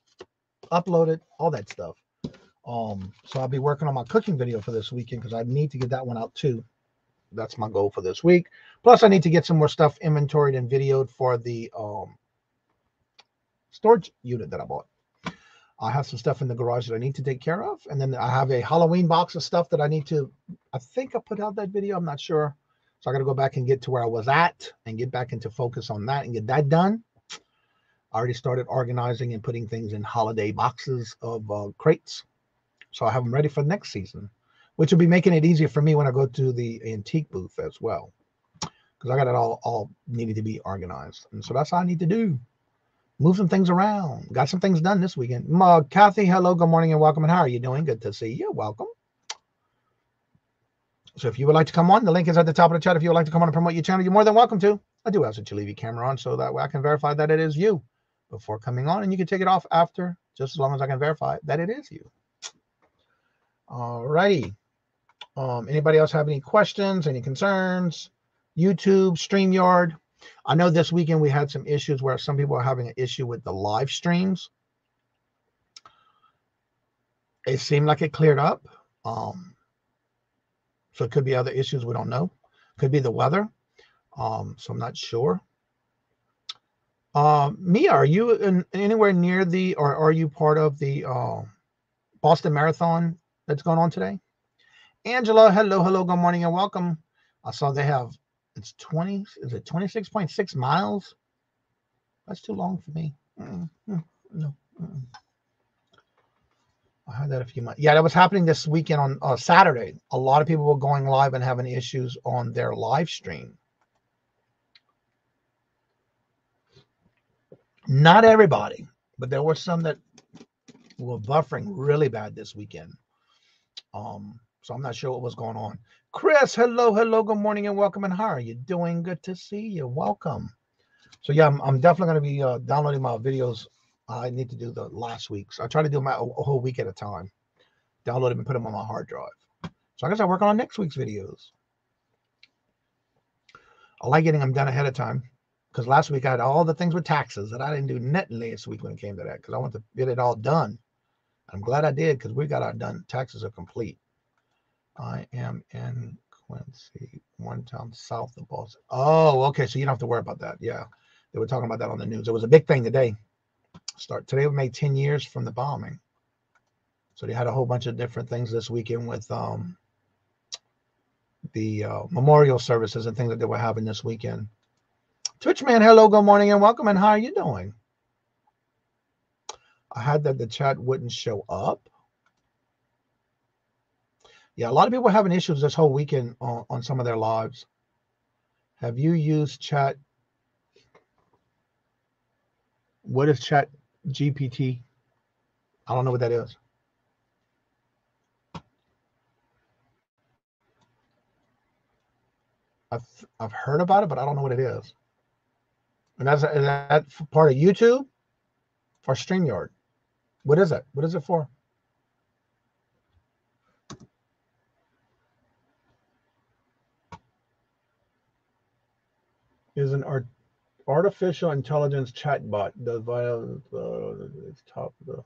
uploaded, all that stuff. So I'll be working on my cooking video for this weekend because I need to get that one out too. That's my goal for this week. Plus, I need to get some more stuff inventoried and videoed for the storage unit that I bought. I have some stuff in the garage that I need to take care of. And then I have a Halloween box of stuff that I need to, I think I put out that video. I'm not sure. So I got to go back and get to where I was at and get back into focus on that and get that done. I already started organizing and putting things in holiday boxes of crates. So I have them ready for next season, which will be making it easier for me when I go to the antique booth as well. Because I got it all needed to be organized. And so that's all I need to do. Move some things around. Got some things done this weekend. Kathy, hello, good morning and welcome. And how are you doing? Good to see you. Welcome. So if you would like to come on, the link is at the top of the chat. If you would like to come on and promote your channel, you're more than welcome to. I do ask that you leave your camera on so that way I can verify that it is you before coming on. And you can take it off after, just as long as I can verify that it is you. All righty. Anybody else have any questions, any concerns? YouTube, StreamYard. I know this weekend we had some issues where some people are having an issue with the live streams. It seemed like it cleared up. So it could be other issues we don't know. Could be the weather. So I'm not sure. Mia, are you anywhere near or are you part of the Boston Marathon that's going on today? Angela, hello, good morning and welcome. I saw they have, is it 26.6 miles? That's too long for me. No. I had that a few months. Yeah, that was happening this weekend on Saturday. A lot of people were going live and having issues on their live stream. Not everybody, but there were some that were buffering really bad this weekend. So I'm not sure what was going on. Chris, hello, good morning and welcome. And how are you doing? Good to see you. Welcome. So yeah, I'm definitely going to be downloading my videos. I need to do the last week's. I try to do a whole week at a time. Download them and put them on my hard drive. So I guess I'm working on next week's videos. I like getting them done ahead of time because last week I had all the things with taxes that I didn't do nothing this week when it came to that because I want to get it all done. I'm glad I did because we got our done. Taxes are complete. I am in Quincy, one town south of Boston. Oh, okay. So you don't have to worry about that. Yeah. They were talking about that on the news. It was a big thing today. Today we made 10 years from the bombing. So they had a whole bunch of different things this weekend with the memorial services and things that they were having this weekend. Twitchman, hello, good morning and welcome. And how are you doing? I had that the chat wouldn't show up. Yeah, a lot of people were having issues this whole weekend on some of their lives. Have you used chat? What is chat GPT? I don't know what that is. I've heard about it, but I don't know what it is. And is that part of YouTube or StreamYard? What is it? What is it for? Is an artificial intelligence chatbot does via it's top of the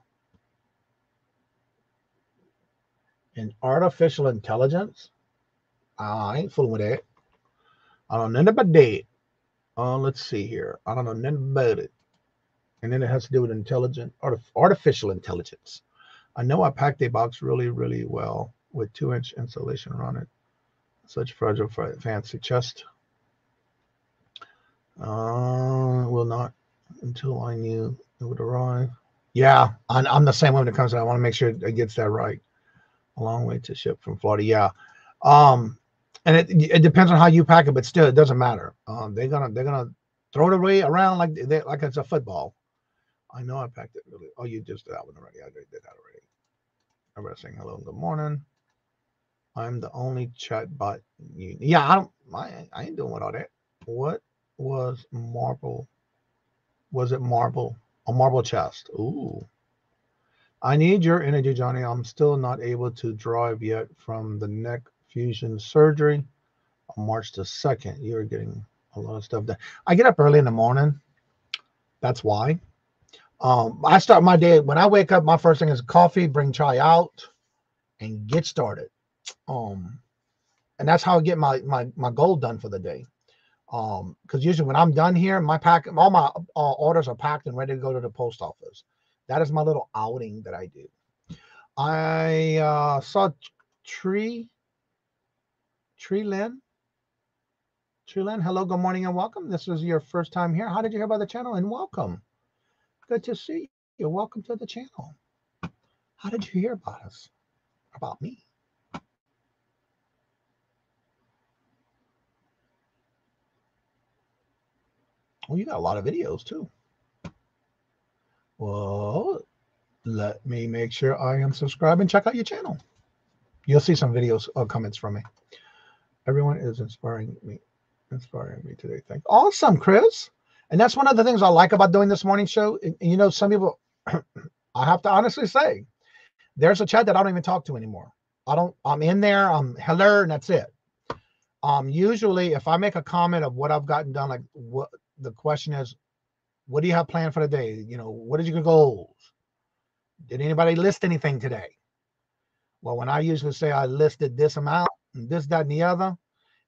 an artificial intelligence. I ain't fooling with that. I don't know nothing about that. Let's see here. I don't know nothing about it. And then it has to do with artificial intelligence. I know I packed a box really, really well with 2-inch insulation around it. Such fragile, fancy chest. Will not until I knew it would arrive. Yeah, I'm the same way when it comes to that. I want to make sure it gets that right. A long way to ship from Florida. Yeah. And it depends on how you pack it, but still, it doesn't matter. They're gonna throw it away around like it's a football. I know I packed it really. Oh, you just did that one already. I did that already. Everybody saying hello and good morning. I'm the only chat bot. Yeah, I ain't doing with all that. What was marble? Was it marble? A marble chest. Ooh. I need your energy, Johnny. I'm still not able to drive yet from the neck fusion surgery on March the 2nd. You're getting a lot of stuff done. I get up early in the morning. That's why. I start my day when I wake up. My first thing is coffee, bring chai out, and get started. And that's how I get my goal done for the day. Because usually when I'm done here, all my orders are packed and ready to go to the post office. That is my little outing that I do. I saw Tree Lynn. Hello, good morning and welcome. This is your first time here. How did you hear about the channel? And welcome. Good to see you. Welcome to the channel. How did you hear about us? About me? Well, you got a lot of videos too. Well, let me make sure I am subscribed and check out your channel. You'll see some videos or comments from me. Everyone is inspiring me today. Thank you. Awesome, Chris. And that's one of the things I like about doing this morning show. And, you know, some people, I have to honestly say, there's a chat that I don't even talk to anymore. I'm in there, I'm hello, and that's it. Usually if I make a comment of what I've gotten done, like what the question is, what do you have planned for the day? You know, what are your goals? Did anybody list anything today? Well, when I usually say I listed this amount, and this, that, and the other.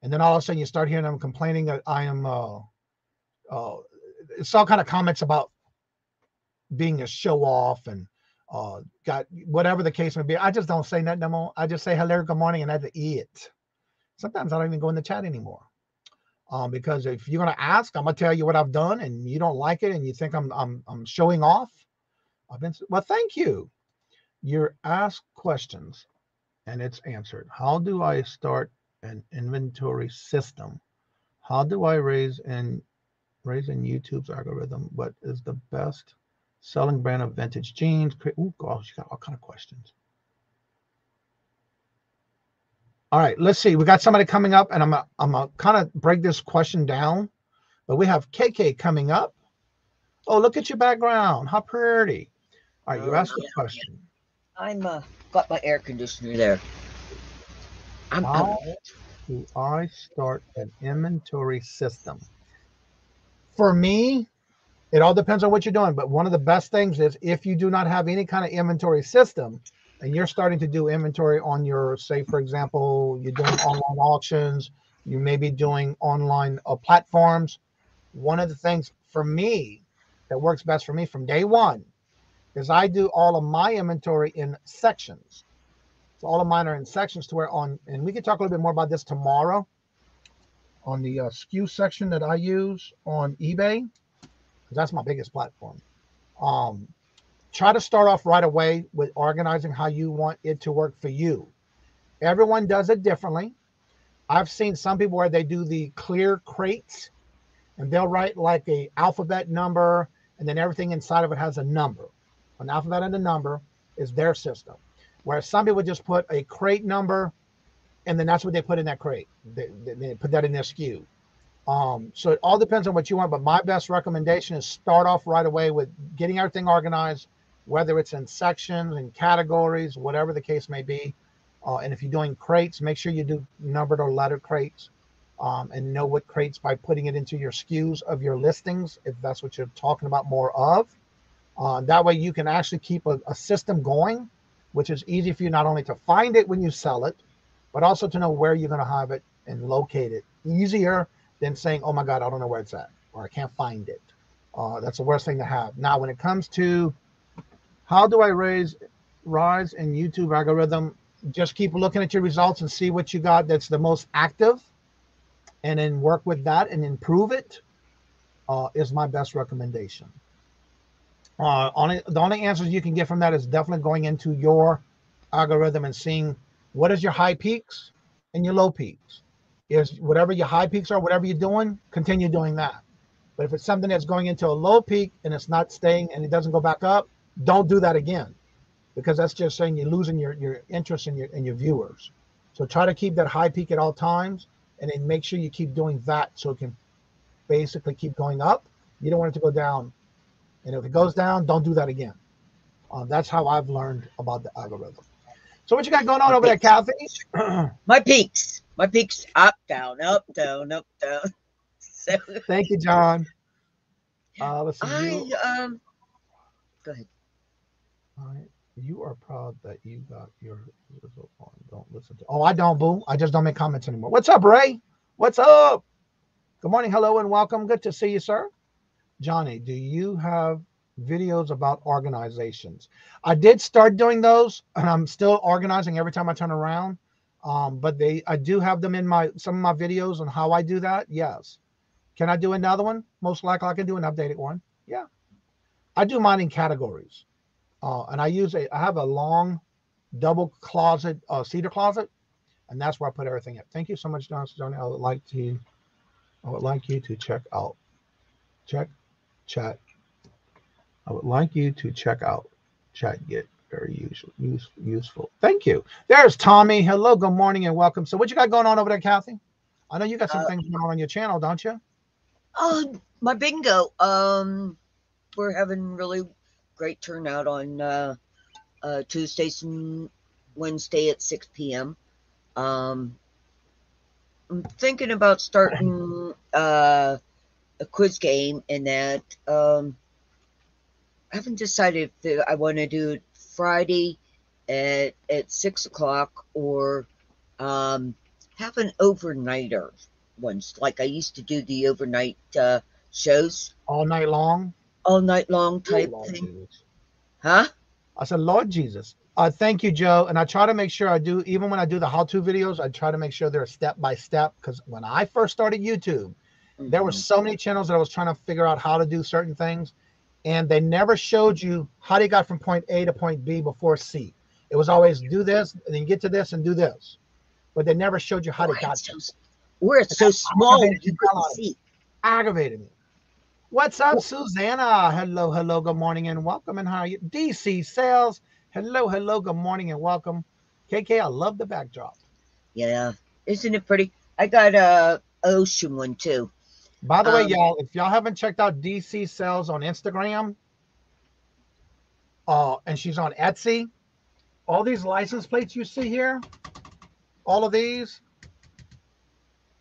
And then all of a sudden you start hearing them complaining that I am, it's all kind of comments about being a show off and got whatever the case may be. I just don't say nothing no more. I just say hello, good morning, and that's it. Sometimes I don't even go in the chat anymore. Because if you're going to ask, I'm going to tell you what I've done, and you don't like it and you think I'm showing off. Well, thank you. You're asked questions and it's answered. How do I start an inventory system? How do I raise in YouTube's algorithm? What is the best selling brand of vintage jeans? Oh gosh, you got all kind of questions. All right, let's see. We got somebody coming up, and I'm gonna kind of break this question down. But we have KK coming up. Oh, look at your background. How pretty. All right, you asked the question. I'm got my air conditioner there. How do I start an inventory system? For me, it all depends on what you're doing. But one of the best things is if you do not have any kind of inventory system and you're starting to do inventory on your, say, for example, you're doing online auctions, you may be doing online platforms. One of the things for me that works best for me from day one is I do all of my inventory in sections. So all of mine are in sections to where and we can talk a little bit more about this tomorrow on the SKU section that I use on eBay, because that's my biggest platform. Try to start off right away with organizing how you want it to work for you. Everyone does it differently. I've seen some people where they do the clear crates and they'll write like a alphabet number and then everything inside of it has a number. An alphabet and a number is their system. Whereas some people just put a crate number and then that's what they put in that crate. They put that in their SKU. So it all depends on what you want, but my best recommendation is start off right away with getting everything organized, whether it's in sections and categories, whatever the case may be. And if you're doing crates, make sure you do numbered or lettered crates, and know what crates by putting it into your SKUs of your listings, if that's what you're talking about more of. That way you can actually keep a system going, which is easy for you not only to find it when you sell it, but also to know where you're going to have it and locate it easier than saying, oh my God, I don't know where it's at, or I can't find it. That's the worst thing to have. Now, when it comes to how do I rise in YouTube algorithm, just keep looking at your results and see what you got that's the most active, and then work with that and improve it, is my best recommendation. The only answers you can get from that is definitely going into your algorithm and seeing what is your high peaks and your low peaks. Is whatever your high peaks are, whatever you're doing, continue doing that. But if it's something that's going into a low peak and it's not staying and it doesn't go back up, don't do that again, because that's just saying you're losing your interest in your viewers. So try to keep that high peak at all times, and then make sure you keep doing that so it can basically keep going up. You don't want it to go down. And if it goes down, don't do that again. That's how I've learned about the algorithm. So what you got going on over there, Kathy? My peaks up, down, up, down, up, down. So, thank you, John. Let's see. Go ahead. All right. You are proud that you got your result on. Don't listen to. Oh, I don't, boo. I just don't make comments anymore. What's up, Ray? What's up? Good morning, hello, and welcome. Good to see you, sir. Johnny, do you have videos about organizations? I did start doing those, and I'm still organizing every time I turn around. But I do have them in some of my videos on how I do that. Yes. Can I do another one? Most likely I can do an updated one. Yeah. I do mine in categories. And I have a long double closet, cedar closet, and that's where I put everything in. Thank you so much, Johnny. I would like you to check out chat. I would like you to check out chat. Get very useful. Thank you. There's Tommy. Hello, good morning, and welcome. So what you got going on over there, Kathy? I know you got some things going on your channel, don't you? My bingo. We're having really great turnout on Tuesdays and Wednesday at 6 p.m. I'm thinking about starting a quiz game, and that I haven't decided if I want to do it Friday at 6 o'clock or have an overnighter ones. Like I used to do the overnight shows. All night long? All night long Oh, type Lord thing. Jesus. Huh? I said, Lord Jesus. Thank you, Joe. And I try to make sure I do, even when I do the how-to videos, I try to make sure they're step-by-step. Because when I first started YouTube, there were so many channels that I was trying to figure out how to do certain things. And they never showed you how they got from point A to point B before C. It was always do this, and then get to this and do this. But they never showed you how they got there. Where it's so small you couldn't see. Aggravated me. What's up, Susanna? Hello, hello, good morning and welcome. And how are you? DC Sales. Hello, hello, good morning and welcome. KK, I love the backdrop. Yeah, isn't it pretty? I got a ocean one too. By the way, y'all, if y'all haven't checked out DC Sales on Instagram, and she's on Etsy, all these license plates you see here, all of these,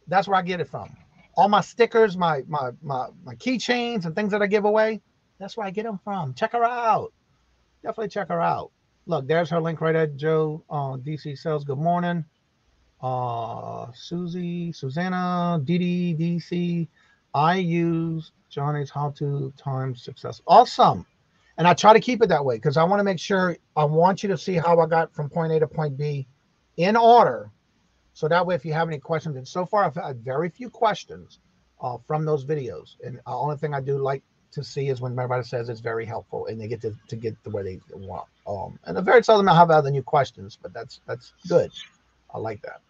that's where I get it from. All my stickers, my keychains and things that I give away, that's where I get them from. Check her out. Definitely check her out. Look, there's her link right there, Joe. DC Sales, good morning. Susie, Susanna, Didi, DC. I use Johnny's how-to times success. Awesome. And I try to keep it that way because I want to make sure, I want you to see how I got from point A to point B in order. So that way, if you have any questions, and so far I've had very few questions from those videos. And the only thing I do like to see is when everybody says it's very helpful and they get to get to where they want. And very seldom I have other new questions, but that's good. I like that.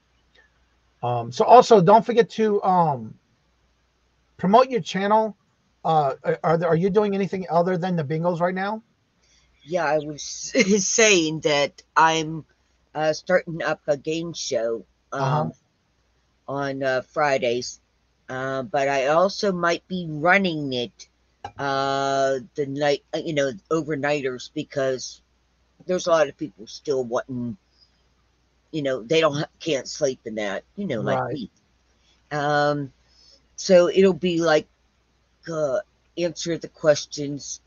So also don't forget to promote your channel. Are you doing anything other than the bingos right now? Yeah, I was saying that I'm starting up a game show on Fridays, but I also might be running it the night, overnighters, because there's a lot of people still wanting, they can't sleep in that, like me. So it'll be like answer the questions,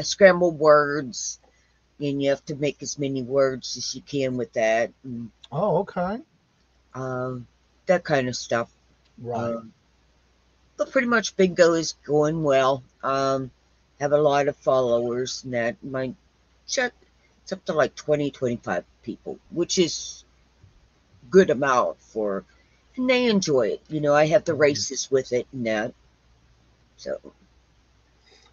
scramble words, and you have to make as many words as you can with that. And, okay. That kind of stuff. Right. But pretty much bingo is going well. Have a lot of followers, and that my check, it's up to like 20-25 people, which is good amount for, and they enjoy it. I have the races with it and that. So.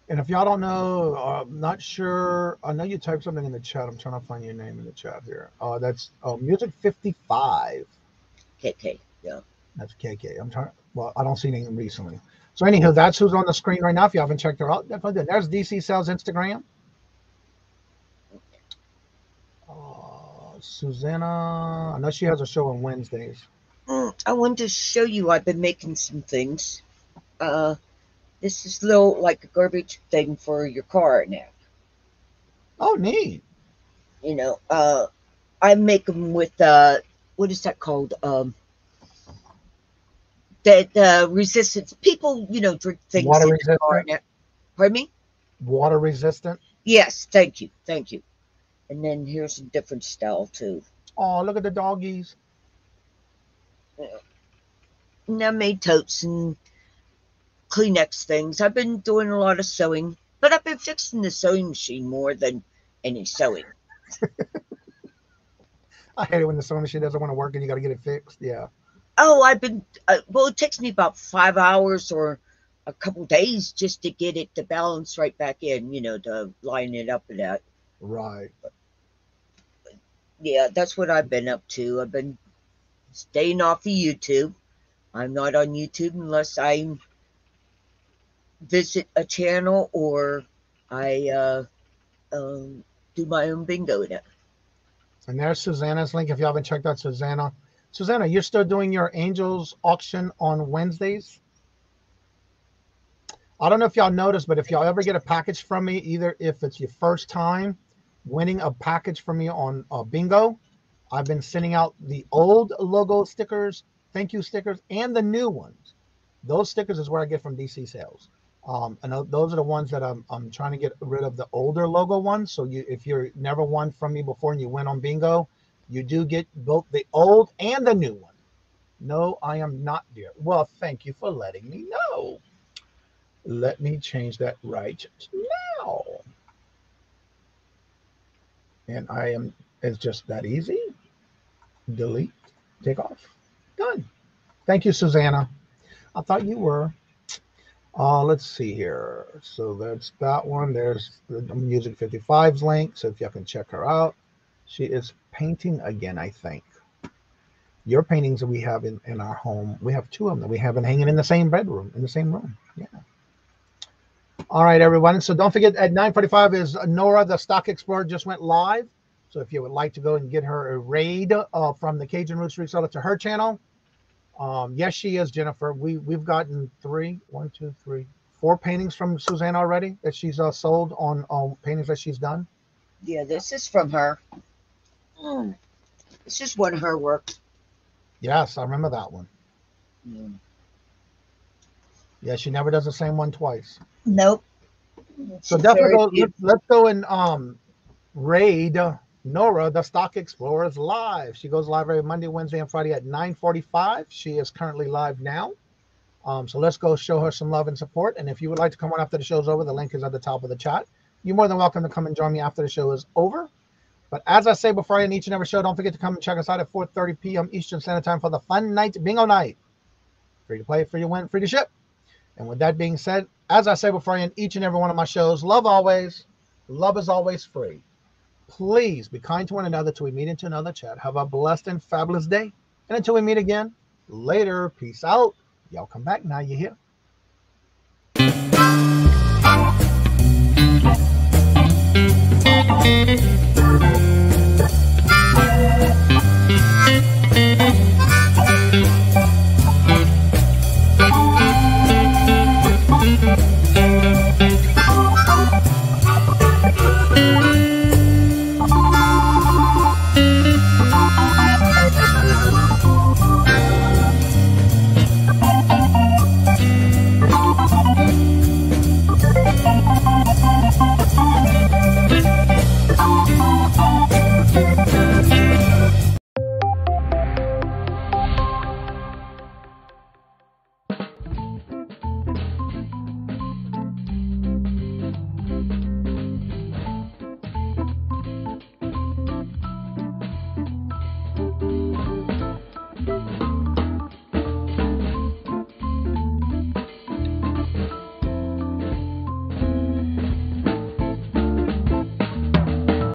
And if y'all don't know, I'm not sure. I know you typed something in the chat. I'm trying to find your name in the chat here. That's Music 55. KK, yeah. That's KK. Well, I don't see anything recently. So anyhow, that's who's on the screen right now. If you haven't checked her out, definitely do. There's DC Sales Instagram. Susanna, I know she has a show on Wednesdays. I wanted to show you, I've been making some things. This is little, like a garbage thing for your car now. Oh, neat. I make them with, what is that called? That resistance. People, drink things water in resistant. The car now. Pardon me? Water resistant. Yes, thank you. And then here's a different style too. Oh, look at the doggies. And I made totes and Kleenex things. I've been doing a lot of sewing, but I've been fixing the sewing machine more than any sewing. I hate it when the sewing machine doesn't want to work and you got to get it fixed. Yeah. Oh, I've been, well, it takes me about 5 hours or a couple days just to get it to balance right back in, to line it up and that. Right. But yeah, that's what I've been up to. I've been staying off of YouTube. I'm not on YouTube unless I visit a channel or I do my own bingo in it. And there's Susanna's link if you haven't checked out Susanna. Susanna, you're still doing your Angels auction on Wednesdays? I don't know if y'all noticed, but if y'all ever get a package from me, either if it's your first time winning a package from me on bingo, I've been sending out the old logo stickers, thank you stickers, and the new ones. Those stickers is where I get from DC Sales. And those are the ones that I'm trying to get rid of the older logo ones. So if you're never won from me before and you win on bingo, you do get both the old and the new one. No, I am not, dear. Well, thank you for letting me know. Let me change that right now. And it's just that easy. Delete, take off, done. Thank you, Susanna. I thought you were. Let's see here. So that's that one. There's the Music 55's link. So if you can check her out. She is painting again, I think. Your paintings that we have in our home, we have 2 of them that we have been hanging in the same bedroom, in the same room. Yeah. All right, everyone. So don't forget, at 9:45 is Nora, the Stock Explorer, just went live. So if you would like to go and get her a raid from the Cajun Roots Reseller to her channel, yes, she is, Jennifer. We've gotten 4 paintings from Suzanne already that she's sold on paintings that she's done. Yeah, this is from her. This is one of her works. Yes, I remember that one. Yeah, she never does the same one twice. Nope. So definitely let's go and raid Nora, the Stock Explorers, live. She goes live every Monday, Wednesday, and Friday at 9:45. She is currently live now. So let's go show her some love and support. And if you would like to come on after the show's over, the link is at the top of the chat. You're more than welcome to come and join me after the show is over. But as I say before I end each and every show, don't forget to come and check us out at 4:30 p.m. Eastern Standard Time for the Fun Night Bingo Night. Free to play, free to win, free to ship. And with that being said, as I say before I end each and every one of my shows, love always. Love is always free. Please be kind to one another till we meet into another chat. Have a blessed and fabulous day. And until we meet again, later. Peace out. Y'all come back now. You hear? Thank you.